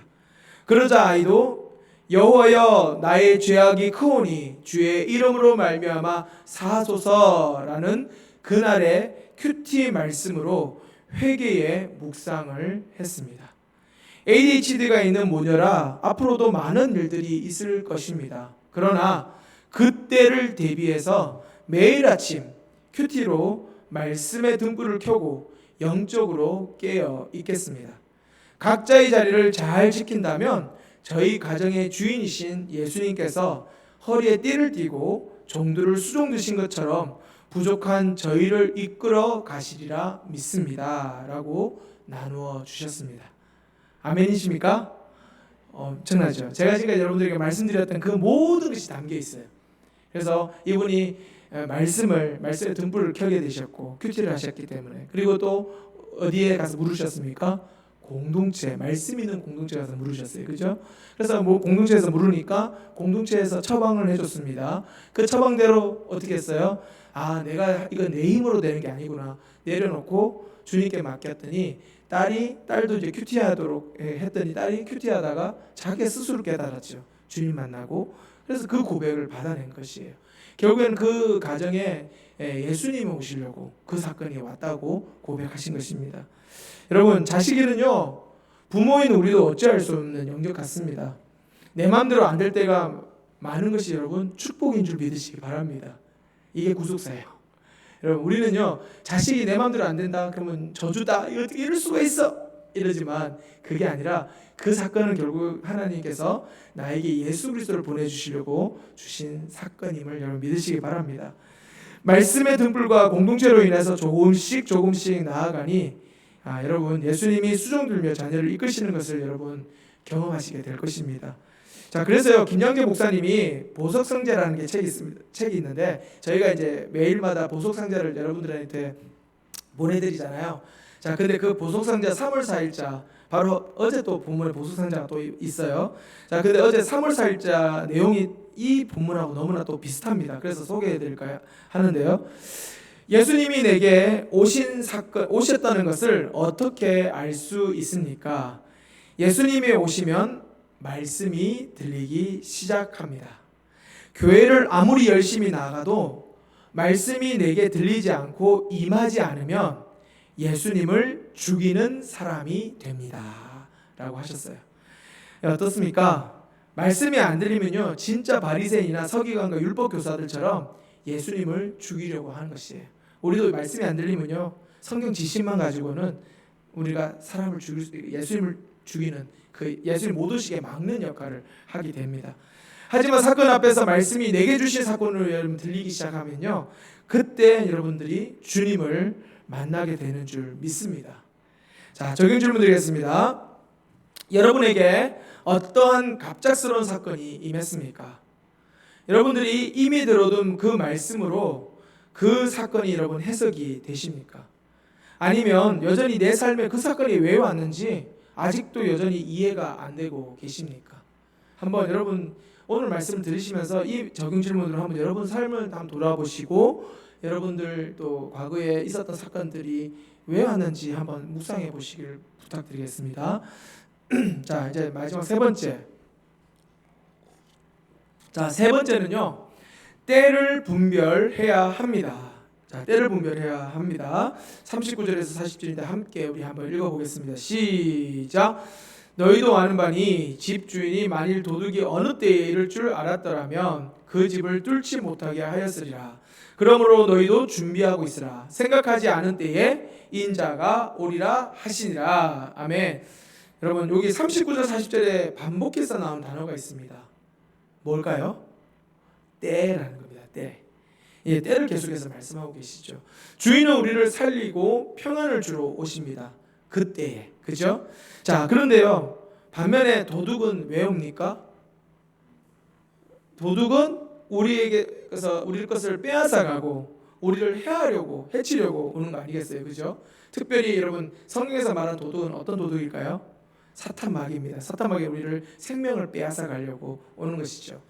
그러자 아이도 여호와여 나의 죄악이 크오니 주의 이름으로 말미암아 사하소서라는 그날의 큐티 말씀으로 회개의 묵상을 했습니다. ADHD가 있는 모녀라 앞으로도 많은 일들이 있을 것입니다. 그러나 그때를 대비해서 매일 아침 큐티로 말씀의 등불을 켜고 영적으로 깨어 있겠습니다. 각자의 자리를 잘 지킨다면 저희 가정의 주인이신 예수님께서 허리에 띠를 띠고 종들을 수종드신 것처럼 부족한 저희를 이끌어 가시리라 믿습니다 라고 나누어 주셨습니다. 아멘이십니까? 엄청나죠. 제가 지금 여러분들에게 말씀드렸던 그 모든 것이 담겨 있어요. 그래서 이분이 말씀의 등불을 켜게 되셨고 큐티를 하셨기 때문에, 그리고 또 어디에 가서 물으셨습니까? 공동체, 말씀 있는 공동체 가서 물으셨어요. 그죠? 그래서 뭐 공동체에서 물으니까 공동체에서 처방을 해줬습니다. 그 처방대로 어떻게 했어요? 내가 이거 내 힘으로 되는 게 아니구나 내려놓고 주님께 맡겼더니 딸도 이제 큐티하도록 했더니 딸이 큐티하다가 자기 스스로 깨달았죠. 주님 만나고. 그래서 그 고백을 받아낸 것이에요. 결국에는 그 가정에 예수님이 오시려고 그 사건이 왔다고 고백하신 것입니다. 여러분 자식에는요 부모인 우리도 어찌할 수 없는 영역 같습니다. 내 마음대로 안 될 때가 많은 것이 여러분 축복인 줄 믿으시기 바랍니다. 이게 구속사예요. 여러분 우리는요 자식이 내 마음대로 안 된다 그러면 저주다, 어떻게 이럴 수가 있어 이러지만 그게 아니라 그 사건은 결국 하나님께서 나에게 예수 그리스도를 보내주시려고 주신 사건임을 여러분 믿으시기 바랍니다. 말씀의 등불과 공동체로 인해서 조금씩 나아가니 여러분 예수님이 수종 들며 자녀를 이끄시는 것을 여러분 경험하시게 될 것입니다. 자, 그래서요 김영재 목사님이 보석상자라는 게 책이 있는데 저희가 이제 매일마다 보석상자를 여러분들한테 보내드리잖아요. 자, 근데 그 보석상자 3월 4일자 바로 어제 또 본문에 보석상자가 또 있어요. 자, 근데 어제 3월 4일자 내용이 이 본문하고 너무나 또 비슷합니다. 그래서 소개해드릴까 하는데요. 예수님이 내게 오셨다는 것을 어떻게 알 수 있습니까? 예수님이 오시면 말씀이 들리기 시작합니다. 교회를 아무리 열심히 나가도 말씀이 내게 들리지 않고 임하지 않으면 예수님을 죽이는 사람이 됩니다. 라고 하셨어요. 어떻습니까? 말씀이 안 들리면요 진짜 바리새인이나 서기관과 율법 교사들처럼 예수님을 죽이려고 하는 것이에요. 우리도 말씀이 안 들리면요 성경 지식만 가지고는 우리가 사람을 예수님을 죽이는 그 예수님 못 오시게 막는 역할을 하게 됩니다. 하지만 사건 앞에서 말씀이 내게 주신 사건으로 여러분 들리기 시작하면요 그때 여러분들이 주님을 만나게 되는 줄 믿습니다. 자, 적용 질문 드리겠습니다. 여러분에게 어떠한 갑작스러운 사건이 임했습니까? 여러분들이 이미 들어둔 그 말씀으로 그 사건이 여러분 해석이 되십니까? 아니면 여전히 내 삶에 그 사건이 왜 왔는지 아직도 여전히 이해가 안 되고 계십니까? 한번 여러분 오늘 말씀을 들으시면서 이 적용 질문으로 한번 여러분 삶을 한번 돌아보시고 여러분들 또 과거에 있었던 사건들이 왜 왔는지 한번 묵상해 보시길 부탁드리겠습니다. 자, 이제 마지막 세 번째. 자, 세 번째는요. 때를 분별해야 합니다. 자, 때를 분별해야 합니다. 39절에서 40절인데 함께 우리 한번 읽어보겠습니다. 시작. 너희도 아는 바니 집주인이 만일 도둑이 어느 때에 이를 줄 알았더라면 그 집을 뚫지 못하게 하였으리라. 그러므로 너희도 준비하고 있으라. 생각하지 않은 때에 인자가 오리라 하시니라. 아멘. 여러분 여기 39절 40절에 반복해서 나온 단어가 있습니다. 뭘까요? 때라는 겁니다. 때. 예, 때를 계속해서 말씀하고 계시죠. 주인은 우리를 살리고 평안을 주러 오십니다. 그때에. 그죠? 자, 그런데요. 반면에 도둑은 왜 옵니까? 도둑은 우리에게서 우리 것을 빼앗아가고 우리를 해하려고 해치려고 오는 거 아니겠어요? 그죠? 특별히 여러분 성경에서 말하는 도둑은 어떤 도둑일까요? 사탄마귀입니다. 사탄마귀 우리를 생명을 빼앗아 가려고 오는 것이죠.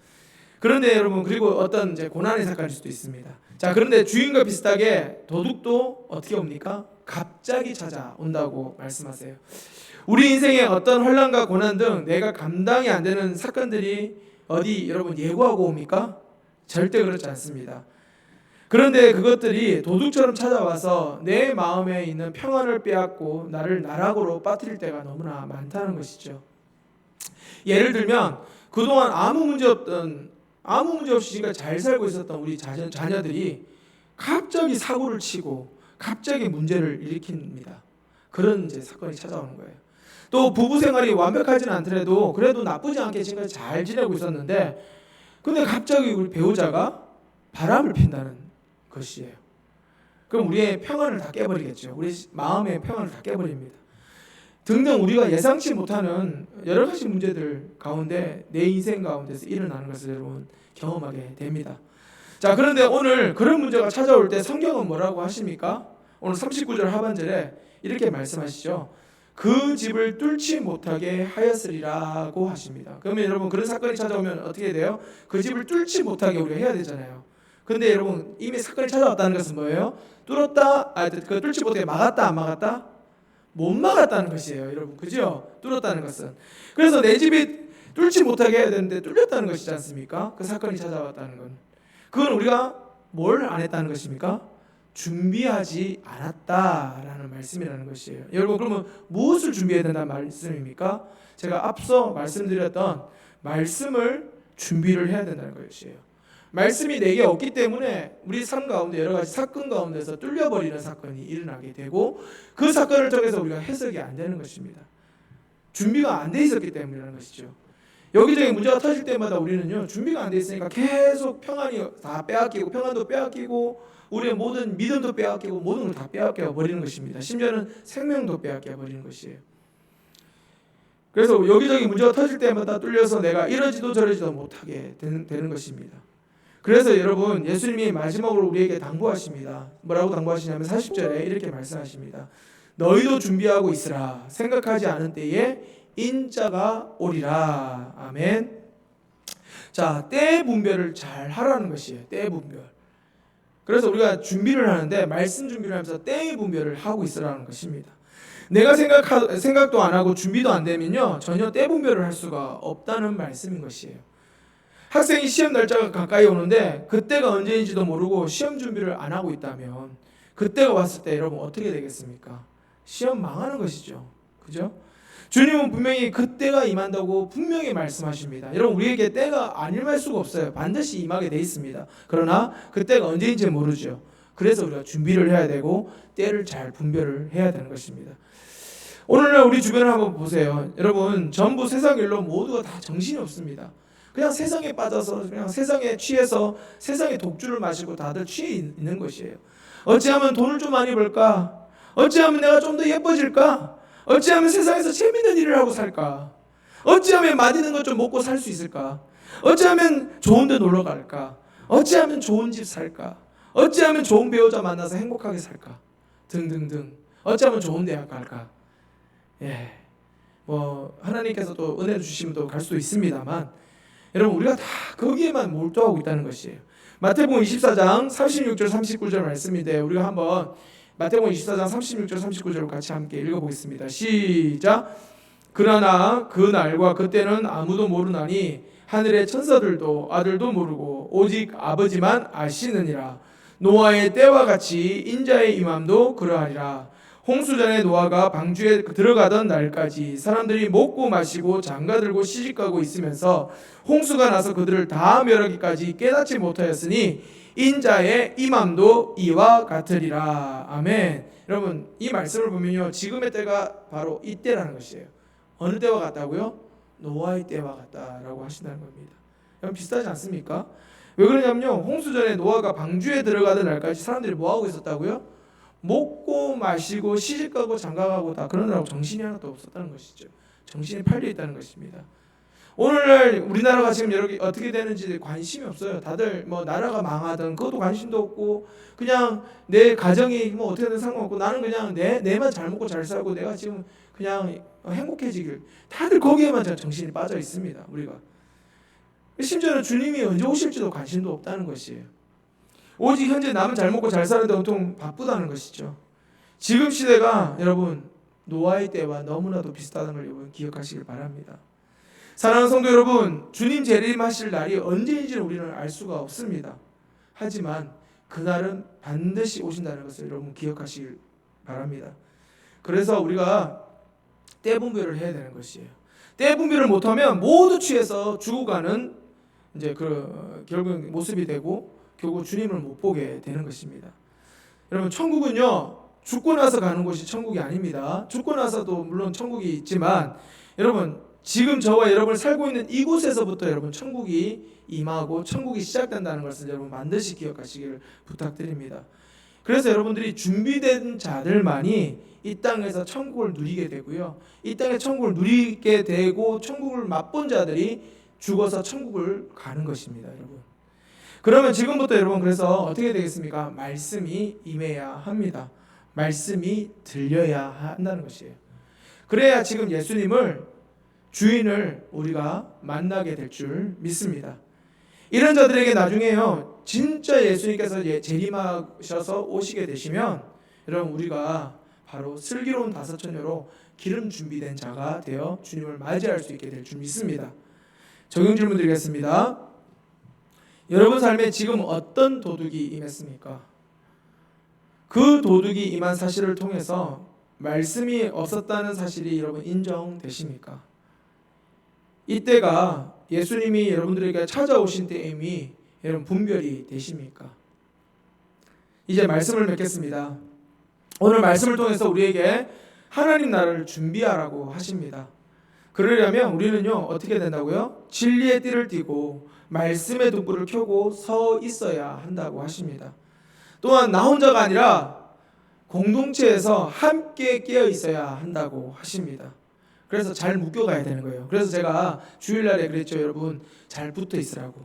그런데 여러분 그리고 어떤 이제 고난의 사건일 수도 있습니다. 자, 그런데 주인과 비슷하게 도둑도 어떻게 옵니까? 갑자기 찾아온다고 말씀하세요. 우리 인생에 어떤 환난과 고난 등 내가 감당이 안 되는 사건들이 어디 여러분 예고하고 옵니까? 절대 그렇지 않습니다. 그런데 그것들이 도둑처럼 찾아와서 내 마음에 있는 평안을 빼앗고 나를 나락으로 빠뜨릴 때가 너무나 많다는 것이죠. 예를 들면 그동안 아무 문제 없이 지금까지 잘 살고 있었던 우리 자녀들이 갑자기 사고를 치고 갑자기 문제를 일으킵니다. 그런 이제 사건이 찾아오는 거예요. 또 부부 생활이 완벽하지는 않더라도 그래도 나쁘지 않게 지금까지 잘 지내고 있었는데 근데 갑자기 우리 배우자가 바람을 핀다는 것이에요. 그럼 우리의 평안을 다 깨버리겠죠. 우리 마음의 평안을 다 깨버립니다. 등등 우리가 예상치 못하는 여러 가지 문제들 가운데 내 인생 가운데서 일어나는 것을 여러분 경험하게 됩니다. 자, 그런데 오늘 그런 문제가 찾아올 때 성경은 뭐라고 하십니까? 오늘 39절 하반절에 이렇게 말씀하시죠. 그 집을 뚫지 못하게 하였으리라고 하십니다. 그러면 여러분 그런 사건이 찾아오면 어떻게 돼요? 그 집을 뚫지 못하게 우리가 해야 되잖아요. 근데 여러분 이미 사건이 찾아왔다는 것은 뭐예요? 그 뚫지 못하게 막았다 안 막았다? 못 막았다는 것이에요, 여러분. 그죠? 뚫었다는 것은. 그래서 내 집이 뚫지 못하게 해야 되는데 뚫렸다는 것이지 않습니까? 그 사건이 찾아왔다는 건. 그건 우리가 뭘 안 했다는 것입니까? 준비하지 않았다라는 말씀이라는 것이에요. 여러분 그러면 무엇을 준비해야 된다는 말씀입니까? 제가 앞서 말씀드렸던 말씀을 준비를 해야 된다는 것이에요. 말씀이 내게 없기 때문에 우리 삶 가운데 여러 가지 사건 가운데서 뚫려버리는 사건이 일어나게 되고 그 사건을 통해서 우리가 해석이 안 되는 것입니다. 준비가 안 돼 있었기 때문이라는 것이죠. 여기저기 문제가 터질 때마다 우리는요 준비가 안 돼 있으니까 계속 평안이 다 빼앗기고 평안도 빼앗기고 우리의 모든 믿음도 빼앗기고 모든 걸 다 빼앗겨 버리는 것입니다. 심지어는 생명도 빼앗겨 버리는 것이에요. 그래서 여기저기 문제가 터질 때마다 뚫려서 내가 이러지도 저러지도 못하게 되는 것입니다. 그래서 여러분 예수님이 마지막으로 우리에게 당부하십니다. 뭐라고 당부하시냐면 40절에 이렇게 말씀하십니다. 너희도 준비하고 있으라. 생각하지 않은 때에 인자가 오리라. 아멘. 자, 때 분별을 잘 하라는 것이에요. 때 분별. 그래서 우리가 준비를 하는데 말씀 준비를 하면서 때의 분별을 하고 있으라는 것입니다. 내가 생각도 안 하고 준비도 안 되면요 전혀 때 분별을 할 수가 없다는 말씀인 것이에요. 학생이 시험 날짜가 가까이 오는데 그때가 언제인지도 모르고 시험 준비를 안 하고 있다면 그때가 왔을 때 여러분 어떻게 되겠습니까? 시험 망하는 것이죠. 그죠? 주님은 분명히 그때가 임한다고 분명히 말씀하십니다. 여러분 우리에게 때가 안 임할 수가 없어요. 반드시 임하게 돼 있습니다. 그러나 그때가 언제인지 모르죠. 그래서 우리가 준비를 해야 되고 때를 잘 분별을 해야 되는 것입니다. 오늘날 우리 주변을 한번 보세요. 여러분 전부 세상 일로 모두가 다 정신이 없습니다. 그냥 세상에 빠져서 그냥 세상에 취해서 세상의 독주를 마시고 다들 취해 있는 것이에요. 어찌하면 돈을 좀 많이 벌까? 어찌하면 내가 좀 더 예뻐질까? 어찌하면 세상에서 재밌는 일을 하고 살까? 어찌하면 맛있는 것 좀 먹고 살 수 있을까? 어찌하면 좋은 데 놀러 갈까? 어찌하면 좋은 집 살까? 어찌하면 좋은 배우자 만나서 행복하게 살까? 등등등. 어찌하면 좋은 대학 갈까? 예. 뭐 하나님께서 또 은혜를 주시면 또 갈 수도 있습니다만 여러분 우리가 다 거기에만 몰두하고 있다는 것이에요. 마태복음 24장 36절 39절 말씀인데 우리가 한번 마태복음 24장 36절 39절을 같이 함께 읽어보겠습니다. 시작. 그러나 그 날과 그때는 아무도 모르나니 하늘의 천사들도 아들도 모르고 오직 아버지만 아시느니라. 노아의 때와 같이 인자의 임함도 그러하리라. 홍수전에 노아가 방주에 들어가던 날까지 사람들이 먹고 마시고 장가들고 시집가고 있으면서 홍수가 나서 그들을 다 멸하기까지 깨닫지 못하였으니 인자의 임함도 이와 같으리라. 아멘. 여러분 이 말씀을 보면요 지금의 때가 바로 이때라는 것이에요. 어느 때와 같다고요? 노아의 때와 같다라고 하신다는 겁니다. 여러분 비슷하지 않습니까? 왜 그러냐면요 홍수전에 노아가 방주에 들어가던 날까지 사람들이 뭐하고 있었다고요? 먹고 마시고 시집가고 장가가고 다 그러느라고 정신이 하나도 없었다는 것이죠. 정신이 팔려 있다는 것입니다. 오늘날 우리나라가 지금 여러분 어떻게 되는지 관심이 없어요. 다들 뭐 나라가 망하든 그것도 관심도 없고 그냥 내 가정이 뭐 어떻게 되든 상관없고 나는 그냥 내만 잘 먹고 잘 살고 내가 지금 그냥 행복해지길 다들 거기에만 정신이 빠져 있습니다. 우리가 심지어는 주님이 언제 오실지도 관심도 없다는 것이에요. 오직 현재 남은 잘 먹고 잘 사는데 온통 바쁘다는 것이죠. 지금 시대가 여러분 노아의 때와 너무나도 비슷하다는 걸 여러분 기억하시길 바랍니다. 사랑하는 성도 여러분, 주님 재림하실 날이 언제인지는 우리는 알 수가 없습니다. 하지만 그날은 반드시 오신다는 것을 여러분 기억하시길 바랍니다. 그래서 우리가 때 분별을 해야 되는 것이에요. 때 분별을 못하면 모두 취해서 죽어가는 이제 결국 모습이 되고 결국 주님을 못 보게 되는 것입니다. 여러분 천국은요 죽고 나서 가는 곳이 천국이 아닙니다. 죽고 나서도 물론 천국이 있지만 여러분 지금 저와 여러분이 살고 있는 이곳에서부터 여러분 천국이 임하고 천국이 시작된다는 것을 여러분 반드시 기억하시기를 부탁드립니다. 그래서 여러분들이 준비된 자들만이 이 땅에서 천국을 누리게 되고요. 이 땅에 천국을 누리게 되고 천국을 맛본 자들이 죽어서 천국을 가는 것입니다, 여러분. 그러면 지금부터 여러분 그래서 어떻게 되겠습니까? 말씀이 임해야 합니다. 말씀이 들려야 한다는 것이에요. 그래야 지금 예수님을 주인을 우리가 만나게 될 줄 믿습니다. 이런 자들에게 나중에요 진짜 예수님께서 재림하셔서 오시게 되시면 여러분 우리가 바로 슬기로운 다섯처녀로 기름 준비된 자가 되어 주님을 맞이할 수 있게 될 줄 믿습니다. 적용 질문 드리겠습니다. 여러분 삶에 지금 어떤 도둑이 임했습니까? 그 도둑이 임한 사실을 통해서 말씀이 없었다는 사실이 여러분 인정되십니까? 이때가 예수님이 여러분들에게 찾아오신 때임이 여러분 분별이 되십니까? 이제 말씀을 맺겠습니다. 오늘 말씀을 통해서 우리에게 하나님 나라를 준비하라고 하십니다. 그러려면 우리는요 어떻게 된다고요? 진리의 띠를 띠고 말씀의 등불을 켜고 서 있어야 한다고 하십니다. 또한 나 혼자가 아니라 공동체에서 함께 깨어 있어야 한다고 하십니다. 그래서 잘 묶여가야 되는 거예요. 그래서 제가 주일날에 그랬죠. 여러분 잘 붙어 있으라고.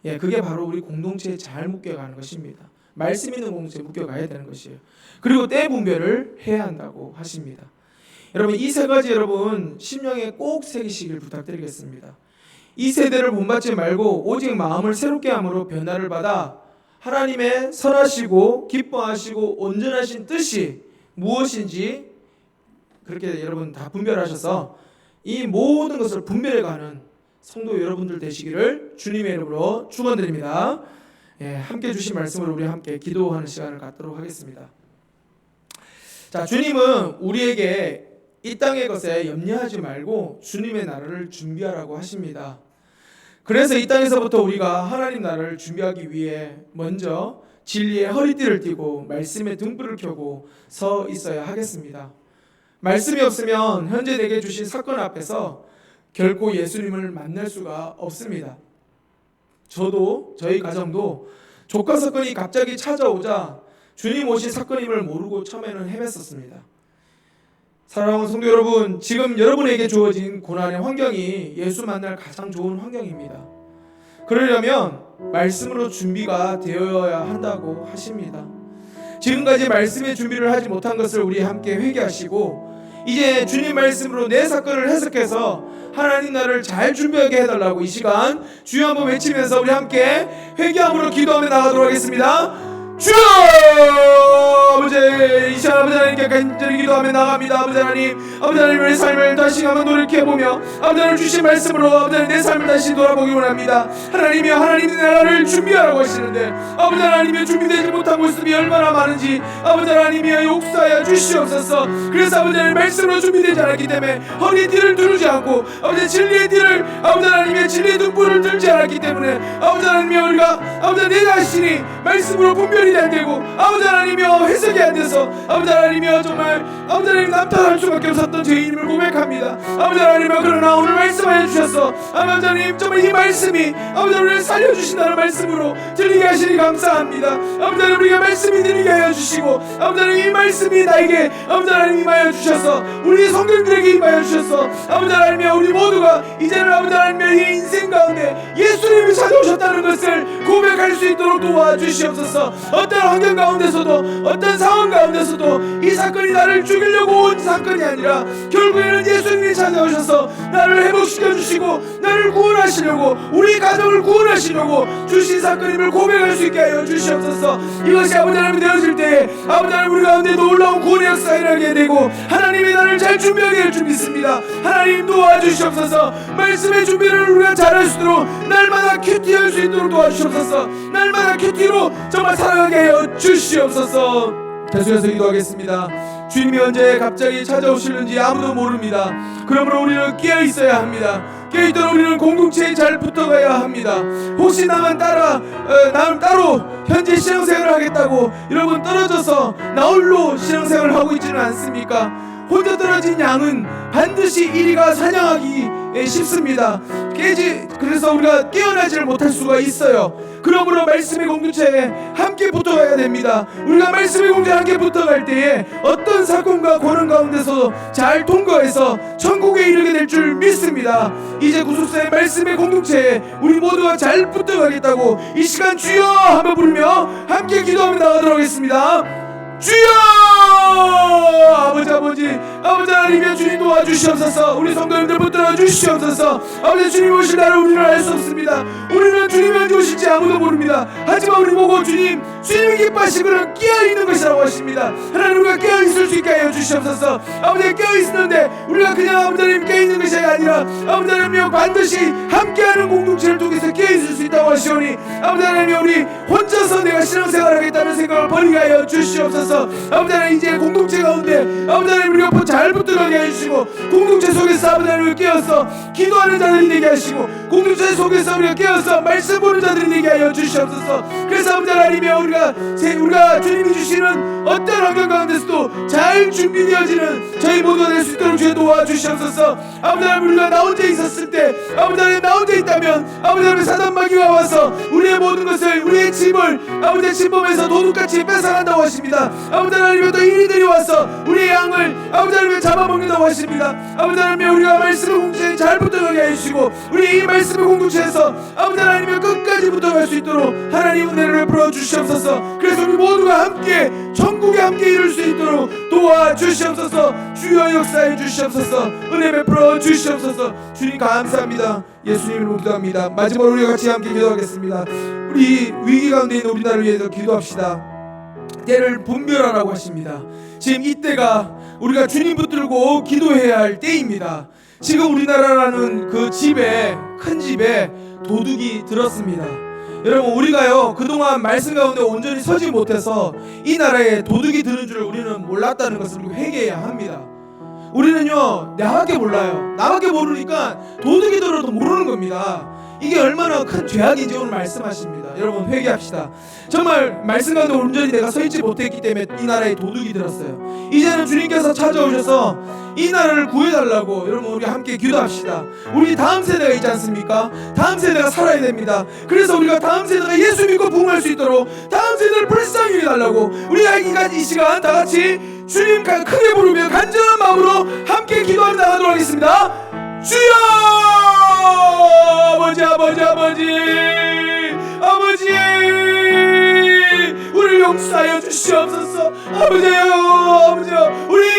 예, 그게 바로 우리 공동체에 잘 묶여가는 것입니다. 말씀 있는 공동체에 묶여가야 되는 것이에요. 그리고 때 분별을 해야 한다고 하십니다. 여러분 이 세 가지 여러분 심령에 꼭 새기시길 부탁드리겠습니다. 이 세대를 본받지 말고 오직 마음을 새롭게 함으로 변화를 받아 하나님의 선하시고 기뻐하시고 온전하신 뜻이 무엇인지 그렇게 여러분 다 분별하셔서 이 모든 것을 분별해가는 성도 여러분들 되시기를 주님의 이름으로 축원드립니다. 예, 함께 주신 말씀으로 우리 함께 기도하는 시간을 갖도록 하겠습니다. 자, 주님은 우리에게 이 땅의 것에 염려하지 말고 주님의 나라를 준비하라고 하십니다. 그래서 이 땅에서부터 우리가 하나님 나라를 준비하기 위해 먼저 진리의 허리띠를 띠고 말씀의 등불을 켜고 서 있어야 하겠습니다. 말씀이 없으면 현재 내게 주신 사건 앞에서 결코 예수님을 만날 수가 없습니다. 저도 저희 가정도 조카 사건이 갑자기 찾아오자 주님 오신 사건임을 모르고 처음에는 헤맸었습니다. 사랑하는 성도 여러분, 지금 여러분에게 주어진 고난의 환경이 예수 만날 가장 좋은 환경입니다. 그러려면 말씀으로 준비가 되어야 한다고 하십니다. 지금까지 말씀의 준비를 하지 못한 것을 우리 함께 회개하시고 이제 주님 말씀으로 내 사건을 해석해서 하나님 나라를 잘 준비하게 해달라고 이 시간 주여 한번 외치면서 우리 함께 회개함으로 기도하며 나가도록 하겠습니다. 주여! 아버지, 이 시간 아버지 하나님께 간절히 기도하며 나갑니다. 아버지 하나님의 삶을 다시 한번 돌이켜보며 아버지 하나님 주신 말씀으로 아버지 하나님 내 삶을 다시 돌아보기 원합니다. 하나님이 하나님의 나라를 준비하라고 하시는데 아버지 하나님이 준비되지 못한 모습이 얼마나 많은지 아버지 하나님이 역사하여 주시옵소서. 그래서 아버지 하나님 말씀으로 준비되지 않았기 때문에 허리띠를 두르지 않고 아버지 진리의 띠를 아버지 하나님의 진리의 등불을 들지 않았기 때문에 아버지 하나님이 우리가 아버지 내 자신이 말씀으로 분별이 안 되고 아버지 하나님이여 해석이 안 돼서 아버지 하나님이여 정말 아버지 하나님 남탓할 수밖에 없었던 죄인임을 고백합니다. 아버지 하나님이여 그러나 오늘 말씀하여 주셔서 아버지 하나님 정말 이 말씀이 아버지 하나님을 살려주신다는 말씀으로 들리게 하시니 감사합니다. 아버지 하나님 우리가 말씀이 들리게 하여 주시고 아버지 하나님 이 말씀이 나에게 아버지 하나님 임하여 주셔서 우리 성도님들에게 임하여 주셔서 아버지 하나님이여 우리 모두가 이제는 아버지 하나님의 이 인생 가운데 예수님이 찾아오셨다는 것을 고백할 수 있도록 도와주시옵소서. 어떤 환경 가운데서도 어떤 상황 가운데서도 이 사건이 나를 죽이려고 온 사건이 아니라 결국에는 예수님이 찾아오셔서 나를 회복시켜 주시고 나를 구원하시려고 우리 가정을 구원하시려고 주신 사건임을 고백할 수 있게 하여 주시옵소서. 이것이 아버지 하나님 되어질 때에 아버지 하나님 우리 가운데 놀라운 구원의 역사가 일어나게 되고 하나님이 나를 잘 준비하게 될 줄 믿습니다. 하나님 도와주시옵소서. 말씀의 준비를 우리가 잘할 수 있도록 날마다 큐티할 수 있도록 도와주시옵소서. 날마다 큐티로 정말 살아가게 하여 주시옵소서. 계속해서 기도하겠습니다. 주님이 언제 갑자기 찾아오실는지 아무도 모릅니다. 그러므로 우리는 깨어 있어야 합니다. 깨어 있도록 우리는 공동체에 잘 붙어가야 합니다. 혹시 나만 따로 현재 신앙생활을 하겠다고 여러분 떨어져서 나 홀로 신앙생활을 하고 있지는 않습니까? 혼자 떨어진 양은 반드시 이리가 사냥하기 쉽습니다. 그래서 우리가 깨어나지를 못할 수가 있어요. 그러므로 말씀의 공동체에 함께 붙어가야 됩니다. 우리가 말씀의 공동체에 함께 붙어갈 때에 어떤 사건과 고난 가운데서 잘 통과해서 천국에 이르게 될 줄 믿습니다. 이제 구속사의 말씀의 공동체에 우리 모두가 잘 붙어가겠다고 이 시간 주여 한번 부르며 함께 기도하며 나가도록 하겠습니다. 주여! 아버지 하나님의 주님 도와주시옵소서. 우리 성도님들 붙들어 주시옵소서. 아버지 주님 오실 날을 우리는 알 수 없습니다. 우리는 주님이 언제 오실지 아무도 모릅니다. 하지만 우리 보고 주님이 기뻐하시고는 깨어있는 것이라고 하십니다. 하나님 우리가 깨어있을 수 있게 하여 주시옵소서. 아버지 깨어있는데 우리가 그냥 아버지 하나님 깨어있는 것이 아니라 아버지 하나님이여 반드시 함께하는 공동체를 통해서 깨어있을 수 있다고 하시오니 아버지 하나님이여 우리 혼자서 내가 신앙생활을 하겠다는 생각을 버리게 하여 주시옵소서. 아버지 하나님 이제 공동체 가운데 아버지 하나님 우리가 잘 붙들어가게 해주시고 공동체 속에서 아버지 하나님을 깨어서 기도하는 자들이 되게 하시고 공동체 속에서 우리가 깨어서 말씀 보는 자들이 되게 하여 주시옵소서. 그래서 아버지 하나님이여 우리가 주님이 주시는 어떤 환경 가운데서도 잘 준비되어지는 저희 모두가 될 수 있도록 주여 도와주시옵소서. 아버지 하나님 우리가 나 혼자 있었을 때 아버지 하나님 나 혼자 있다면 아버지 하나님 사단마귀가 와서 우리의 모든 것을 우리의 짐을 아버지 침범해서 도둑같이 뺏어간다고 하십니다. 아버지 하나님 또 이리들이 와서 우리의 양을 아버지 하나님 잡아먹는다고 하십니다. 아버지 하나님 우리가 말씀을 공동체에 잘 붙어가게 해주시고 우리 이 말씀을 공동체에서 아버지 하나님의 끝까지 붙어갈 수 있도록 하나님 은혜를 베풀어 주시옵소서. 그래서 우리 모두가 함께 천국에 함께 이룰 수 있도록 도와주시옵소서. 주여 역사해 주시옵소서. 은혜 베풀어 주시옵소서. 주님 감사합니다. 예수님을 기도합니다. 마지막으로 우리가 같이 함께 기도하겠습니다. 우리 위기 가운데 있는 우리나라를 위해서 기도합시다. 때를 분별하라고 하십니다. 지금 이때가 우리가 주님 붙들고 기도해야 할 때입니다. 지금 우리나라라는 그 집에 큰 집에 도둑이 들었습니다. 여러분 우리가요 그동안 말씀 가운데 온전히 서지 못해서 이 나라에 도둑이 드는 줄 우리는 몰랐다는 것을 회개해야 합니다. 우리는요 나밖에 몰라요. 나밖에 모르니까 도둑이 들어도 모르는 겁니다. 이게 얼마나 큰 죄악인지 오늘 말씀하십니다. 여러분 회개합시다. 정말 말씀 가운데 온전히 내가 서있지 못했기 때문에 이 나라에 도둑이 들었어요. 이제는 주님께서 찾아오셔서 이 나라를 구해달라고 여러분 우리 함께 기도합시다. 우리 다음 세대가 있지 않습니까? 다음 세대가 살아야 됩니다. 그래서 우리가 다음 세대가 예수 믿고 부흥할 수 있도록 다음 세대를 불쌍히 해달라고 우리가 이 시간 다같이 주님 크게 부르며 간절한 마음으로 함께 기도하며 나가도록 하겠습니다. 주여 아버지 우리를 용서하여 주시옵소서. 아버지요 우리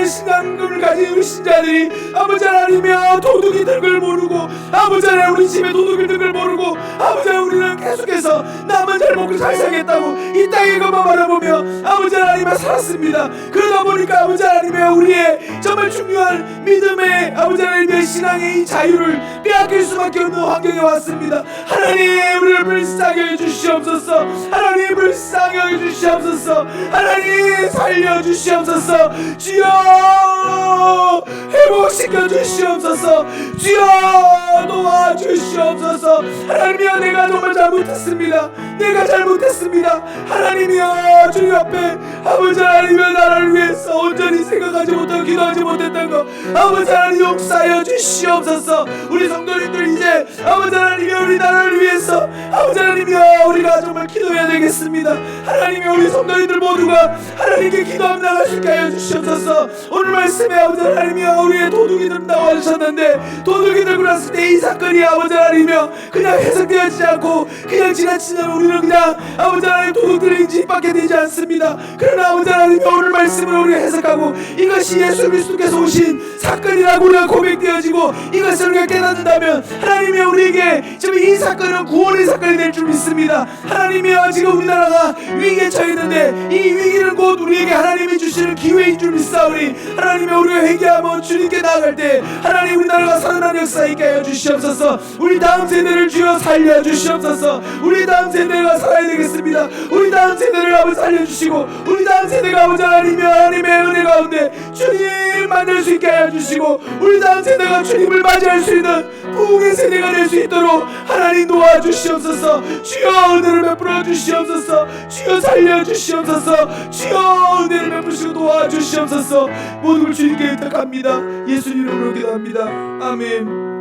신앙금을 가진 우리 신자들이 아버지 하나님이여 도둑이 든 걸 모르고 아버지 하나님 우리 집에 도둑이 든 걸 모르고 아버지 하나님 우리는 계속해서 나만 잘 먹고 잘 살겠다고 이 땅에 것만 바라보며 아버지 하나님을 살았습니다. 그러다 보니까 아버지 하나님이여 우리의 정말 중요한 믿음의 아버지 하나님의 신앙의 이 자유를 빼앗길 수밖에 없는 환경에 왔습니다. 하나님 우리를 불쌍히 해주시옵소서. 하나님 불쌍히 해주시옵소서. 하나님 살려주시옵소서. 주여 회복시켜 주시옵소서. 주여 도와주시옵소서. 하나님이여 내가 정말 잘못했습니다. 내가 잘못했습니다. 하나님이여 주님 앞에 아버지 하나님이여 나를 위해서 온전히 생각하지 못하고 기도하지 못했던 것 아버지 하나님 용서하여 주시옵소서. 우리 성도님들 이제 아버지 하나님이여 우리 나라를 위해서 아버지 하나님이여 우리가 정말 기도해야 되겠습니다. 하나님이여 우리 성도님들 모두가 하나님께 기도하며 나갈 수 있게 하여 주시옵소서. 오늘 말씀에 아버지 하나님이여 우리의 도둑이 든다고 하셨는데 도둑이 들고 났을 때 이 사건이 아버지 하나님이여 그냥 해석되어지지 않고 그냥 지나치면 우리는 그냥 아버지 하나님 도둑들의 인지밖에 되지 않습니다. 그러나 아버지 하나님이여 오늘 말씀을 우리가 해석하고 이것이 예수 그리스도께서 오신 사건이라고 우리가 고백되어지고 이것을 우리가 깨닫는다면 하나님이여 우리에게 지금 이 사건은 구원의 사건이 될 줄 믿습니다. 하나님이여 지금 우리나라가 위기에 처했는데 이 위기는 곧 우리에게 하나님이 주시는 기회인 줄 믿사오니 하나님이여 우리가 회개하며 주님께 나아갈 때 하나님 우리나라가 살아나는 역사 있게 하여 주시옵소서. 우리 다음 세대를 주여 살려 주시옵소서. 우리 다음 세대가 살아야 되겠습니다. 우리 다음 세대를 아버지 살려주시고 우리 다음 세대가 아버지 하나님의 은혜 가운데 주님 만날 수 있게 하여 주시고 우리 다음 세대가 주님을 맞이할 수 있는 부흥의 세대가 될 수 있도록 하나님 도와주시옵소서. 주여 은혜를 베풀어 주시옵소서. 주여 살려 주시옵소서. 주여 은혜를 베푸시고 도와주시옵소서. 모든 걸 주님께 부탁합니다. 예수 이름으로 기도합니다. 아멘.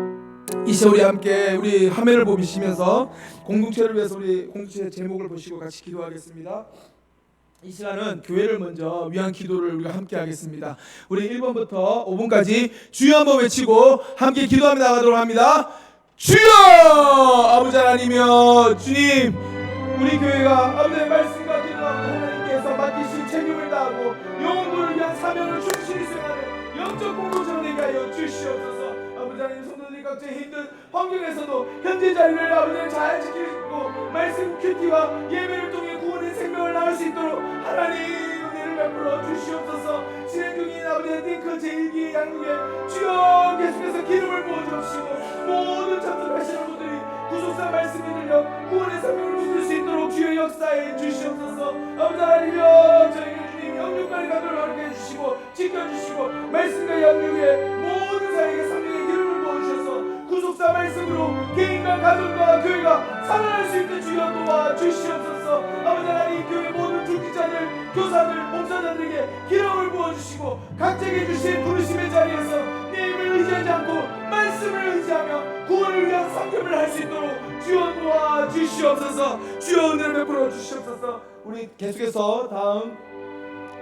이 시간 우리 함께 우리 화면을 보시면서 공동체를 위해서 우리 공동체 제목을 보시고 같이 기도하겠습니다. 이 시간은 교회를 먼저 위한 기도를 우리가 함께 하겠습니다. 우리 1번부터 5번까지 주여 한번 외치고 함께 기도하며 나가도록 합니다. 주여! 아버지 하나님이여 주님 우리 교회가 아버지의 말씀과 기도하고 하나님께서 맡기신 책임을 다하고 영혼들을 위한 사명을 충실히 수행하는 영적 공동체로 되게 하여 주시옵소서. 아버지 하나님 성도들이 각자의 힘든 환경에서도 현재 자리를 아버지를 잘 지키고 말씀 큐티와 예배를 통해 구원의 생명을 나눌 수 있도록 하나님 은혜를 베풀어 주시옵소서. 진행 중인 아버지의 띵크 제1기 양육에 주여 계속해서 기름을 부어주시고 모든 참석하시는 분들이 구속사 말씀이 들려 구원의 생명을 붙들 수 있도록 주여 역사해 주시옵소서. 아버지 하나님이여 저에게 주님 영육간의 감동을 가르쳐 해주시고 지켜주시고 말씀과 양육에 모든 사에게 생명의 기름을 부어주셔서 구속사 말씀으로 가정과 교회가 살아날 수 있게 주여 도와주시옵소서. 아버지 하나님, 교회 모든 중직자들, 교사들, 목사자들에게 기름을 부어주시고 각자에게 주신 부르심의 자리에서 내 힘을 의지하지 않고 말씀을 의지하며 구원을 위한 선교를 할 수 있도록 주여 도와주시옵소서. 주여 은혜를 베풀어 주시옵소서. 우리 계속해서 다음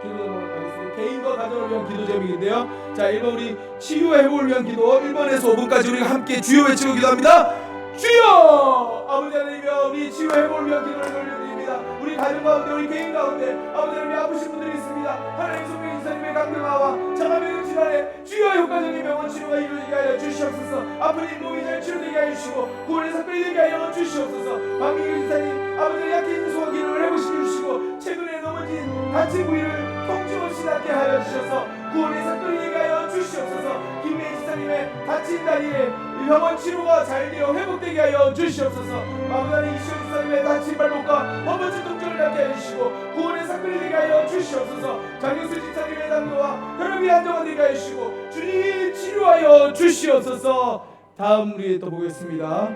기도로 가겠습니다. 개인과 가정을 위한 기도 제목인데요. 자, 1번 우리 치유 회복을 위한 기도 1번에서 5번까지 우리가 함께 주여 외치고 기도합니다. 주여! 아버지 하나님이여, 우리 치유 회복을 위한 기도를 돌려드립니다. 우리 가정 가운데, 우리 개인 가운데 아버지 하나님 아프신 분들이 있습니다. 하나님 성령 이사님의 강경화와 장암의 질환에 주여 효과적인 병원 치료가 이루어지게 하여 주시옵소서. 아픈 인몸이 잘 치료되게 하여 주시고 구원의 사건이 되게 하여 주시옵소서. 박민규 지사님 아버지 약해진 소화 기능을 회복시켜 주시고 최근에 넘어진 다친 부위를 통증 없이 낫게 하여 주셔서 구원의 사건이 되게 하여 주시옵소서. 김민희 지사님의 다친 다리에 병원 치료가 잘 되어 회복되게 하여 주시옵소서. 아버지 하나님 이시원 지사님의 다친 발목과 허벅지 통증을 낫게 하여 주시고 구원의 사건이 되게 하여 주시옵소서. 장영수 지사님의 당뇨와 혈압이 안정화되게 하여 주시고 주님 치료하여 주시옵소서. 다음 우리 또 보겠습니다.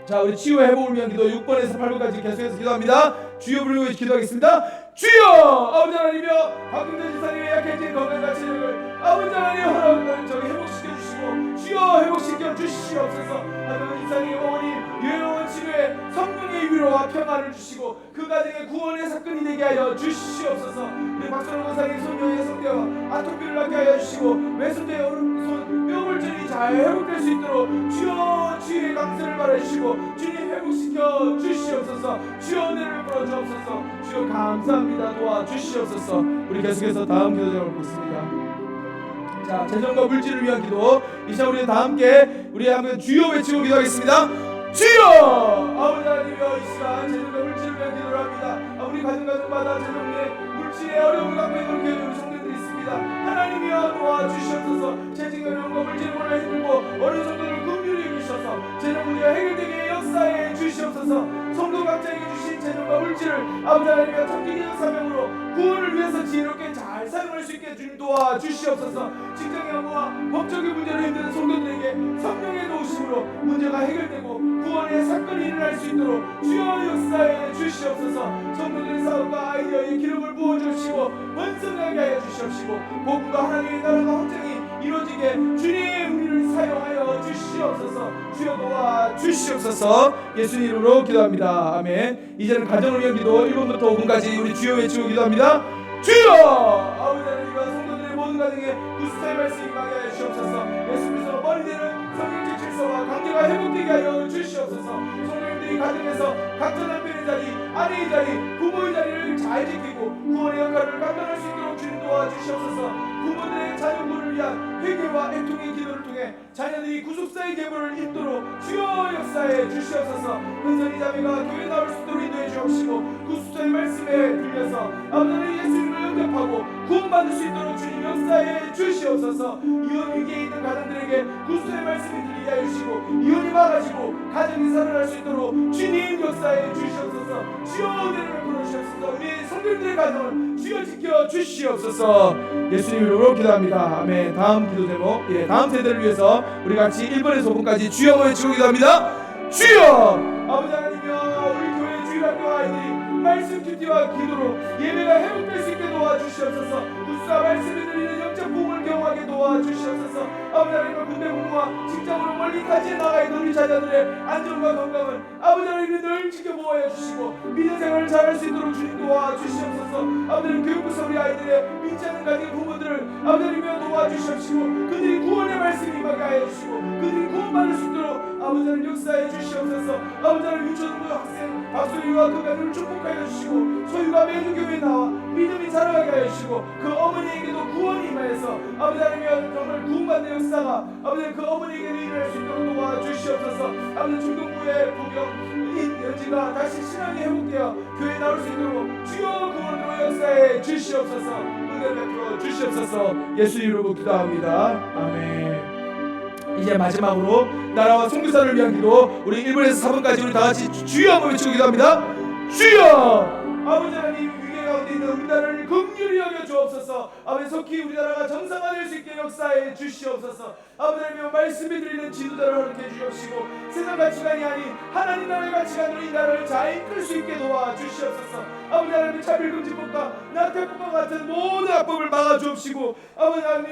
자, 우리 치유 회복을 위한 기도 6번에서 8번까지 계속해서 기도합니다. 주여 부르고 기도하겠습니다. 주여! 아버지 하나님이여, 박근대 지사님의 약해진 건강과 체력을 아버지 하나님 회복시켜 주시고 주여 회복시켜 주시옵소서. 하나님 지사님 어머님 유해로운 치료에 성령의 위로와 평안을 주시고 그 가정에 구원의 사건이 되게 하여 주시옵소서. 우리 박선호 권사님 손녀의 성대와 아토피를 낫게 하여 주시고 왼손의 오른손 뼈골절이 잘 회복될 수 있도록 주여 주의 강세를 바라주시고 주님 회복시켜 주시옵소서. 주여 은혜를 풀어 주옵소서. 주여 감사합니다. 도와주시옵소서. 우리 계속해서 다음 기도 제목을 보겠습니다. 자, 재정과 물질을 위한 기도. 이 시간 우리는 다 함께 우리 함께 주여 외치고 기도하겠습니다. 주여! 아버지 하나님이여, 이 시간 재정과 물질을 위한 기도를 합니다. 우리 가정마다 재정의 물질의 어려움을 갖고 있는 우리 성도들이 있습니다. 하나님이여 도와주시옵소서. 재정의 어려움과 물질을 몰라 힘들고 어려운 성도들을 긍휼히 여기셔서 재정 문제가 해결되게 역사해 주시옵소서. 성도 각자에게 주신 재정과 물질을 아버지 하나님이여 참기기적 사명으로 구원을 위해서 지혜롭게 잘 사용할 수 있게 주님 도와주시옵소서. 직장의 업무와 법적인 문제로 힘든 성도들에게 성령의 도우심으로 문제가 해결되고 구원의 사건이 일어날 수 있도록 주여 역사해 주시옵소서. 성도들의 사업과 아이디어에 기름을 부어주시고 번성하게 하여 주시옵시고 복음과 하나님의 나라가 확장이 이루어지게 주님 우리를 사용하여 주시옵소서. 주여 도와주시옵소서. 예수님 이름으로 기도합니다. 아멘. 이제는 가정을 위한 기도 1번부터 5번까지 우리 주여 외치고 기도합니다. 주여! 아버지 하나님과 성도들의 모든 가정에 구수사의 말씀이 임하게 하여 주시옵소서. 예수님께서 머리 되는 성령적 질서와 관계가 회복되게 하여 주시옵소서. 성령님들이 가정에서 각자 남편의 자리, 아내의 자리, 부모의 자리를 잘 지키고 구원의 역할을 감당할 수 있도록 주님 도와주시옵소서. 부모들의 자녀분을 위한 회개와 애통의 기도를 통해 자녀들이 구속사의 계보를 잇도록 주여 역사해 주시옵소서. 은선이 자매가 교회 나올 수 있도록 인도해 주옵시고 구속사의 말씀에 들려서 아버지 예수님을 영접하고 구원받을 수 있도록 주님 역사해 주시옵소서. 이혼 위기에 있는 가정들에게 구속사의 말씀이 들리게 하여 주시고 이혼이 막아지고 가정이 살아날 수 있도록 주님 역사해 주시옵소서. 주여 은혜를 베풀어 주시옵소서. 우리 성도들의 가정을 주여 지켜 주시옵소서. 예수님 이름으로 기도합니다. 아멘. 다음 기도 제목, 다음 세대를 위해서 우리 같이 1번에서 5번까지 주여 외치고 기도합니다. 주여! 아버지 하나님이여, 우리 교회 주일학교 아이들이 말씀 큐티와 기도로 예배가 회복될 수 있게 도와주시옵소서. 구수와 말씀이 들리는 영적 부흥을 경험하게 도와주시옵소서. 아버지 하나님의 군대 복무와 직장으로 멀리 타지에 나가 있는 우리 자녀들의 안전과 건강을 아버지 하나님이 늘 지켜보아 주시고 믿음 생활을 잘할 수 있도록 주님 도와주시옵소서. 아버지 하나님 교육부서 우리 아이들의 믿지 않는 가정의 부모들을 아버지 하나님이 도와주시옵시고 그들이 구원의 말씀이 임하게 하여 주시고 그들이 구원받을 수 있도록 아버지 하나님 역사해 주시옵소서. 아버지 하나님 유치원부 학생 박소희와 그 가정을 축복하여 주시고 소유가 매주 교회에 나와 믿음이 자라게 하여 주시고 그 어머니에게도 구원이 임하여서 아버지 하나님 정말 구원받는 역사가 아버지 그 어머니에게도 일어날 수 있도록 도와주시옵소서. 아버지 중동부의 부경 연지가 다시 신앙이 회복되어 교회에 나올 수 있도록 주여 구원으로 역사해 주시옵소서. 은혜를 베풀어 주시옵소서. 예수 이름으로 기도합니다. 아멘. 이제 마지막으로 나라와 선교사를 위한 기도 우리 1번에서 4번까지 우리 다같이 주여 한번 외치고 기도합니다. 주여! 아버지 하나님 위기 가운데 있는 우리 나라를 긍휼히 여겨 주옵소서. 아버지 속히 우리나라가 정상화될 수 있게 역사해 주시옵소서. 아버지 하나님 말씀이 드리는 지도자를 허락해 주옵시고 세상 가치관이 아닌 하나님 나라의 가치관으로 이 나라를 잘 이끌 수 있게 도와주시옵소서. 아버지 하나님 차별금지법과 나태법과 같은 모든 악법을 막아주옵시고 아버지 하나님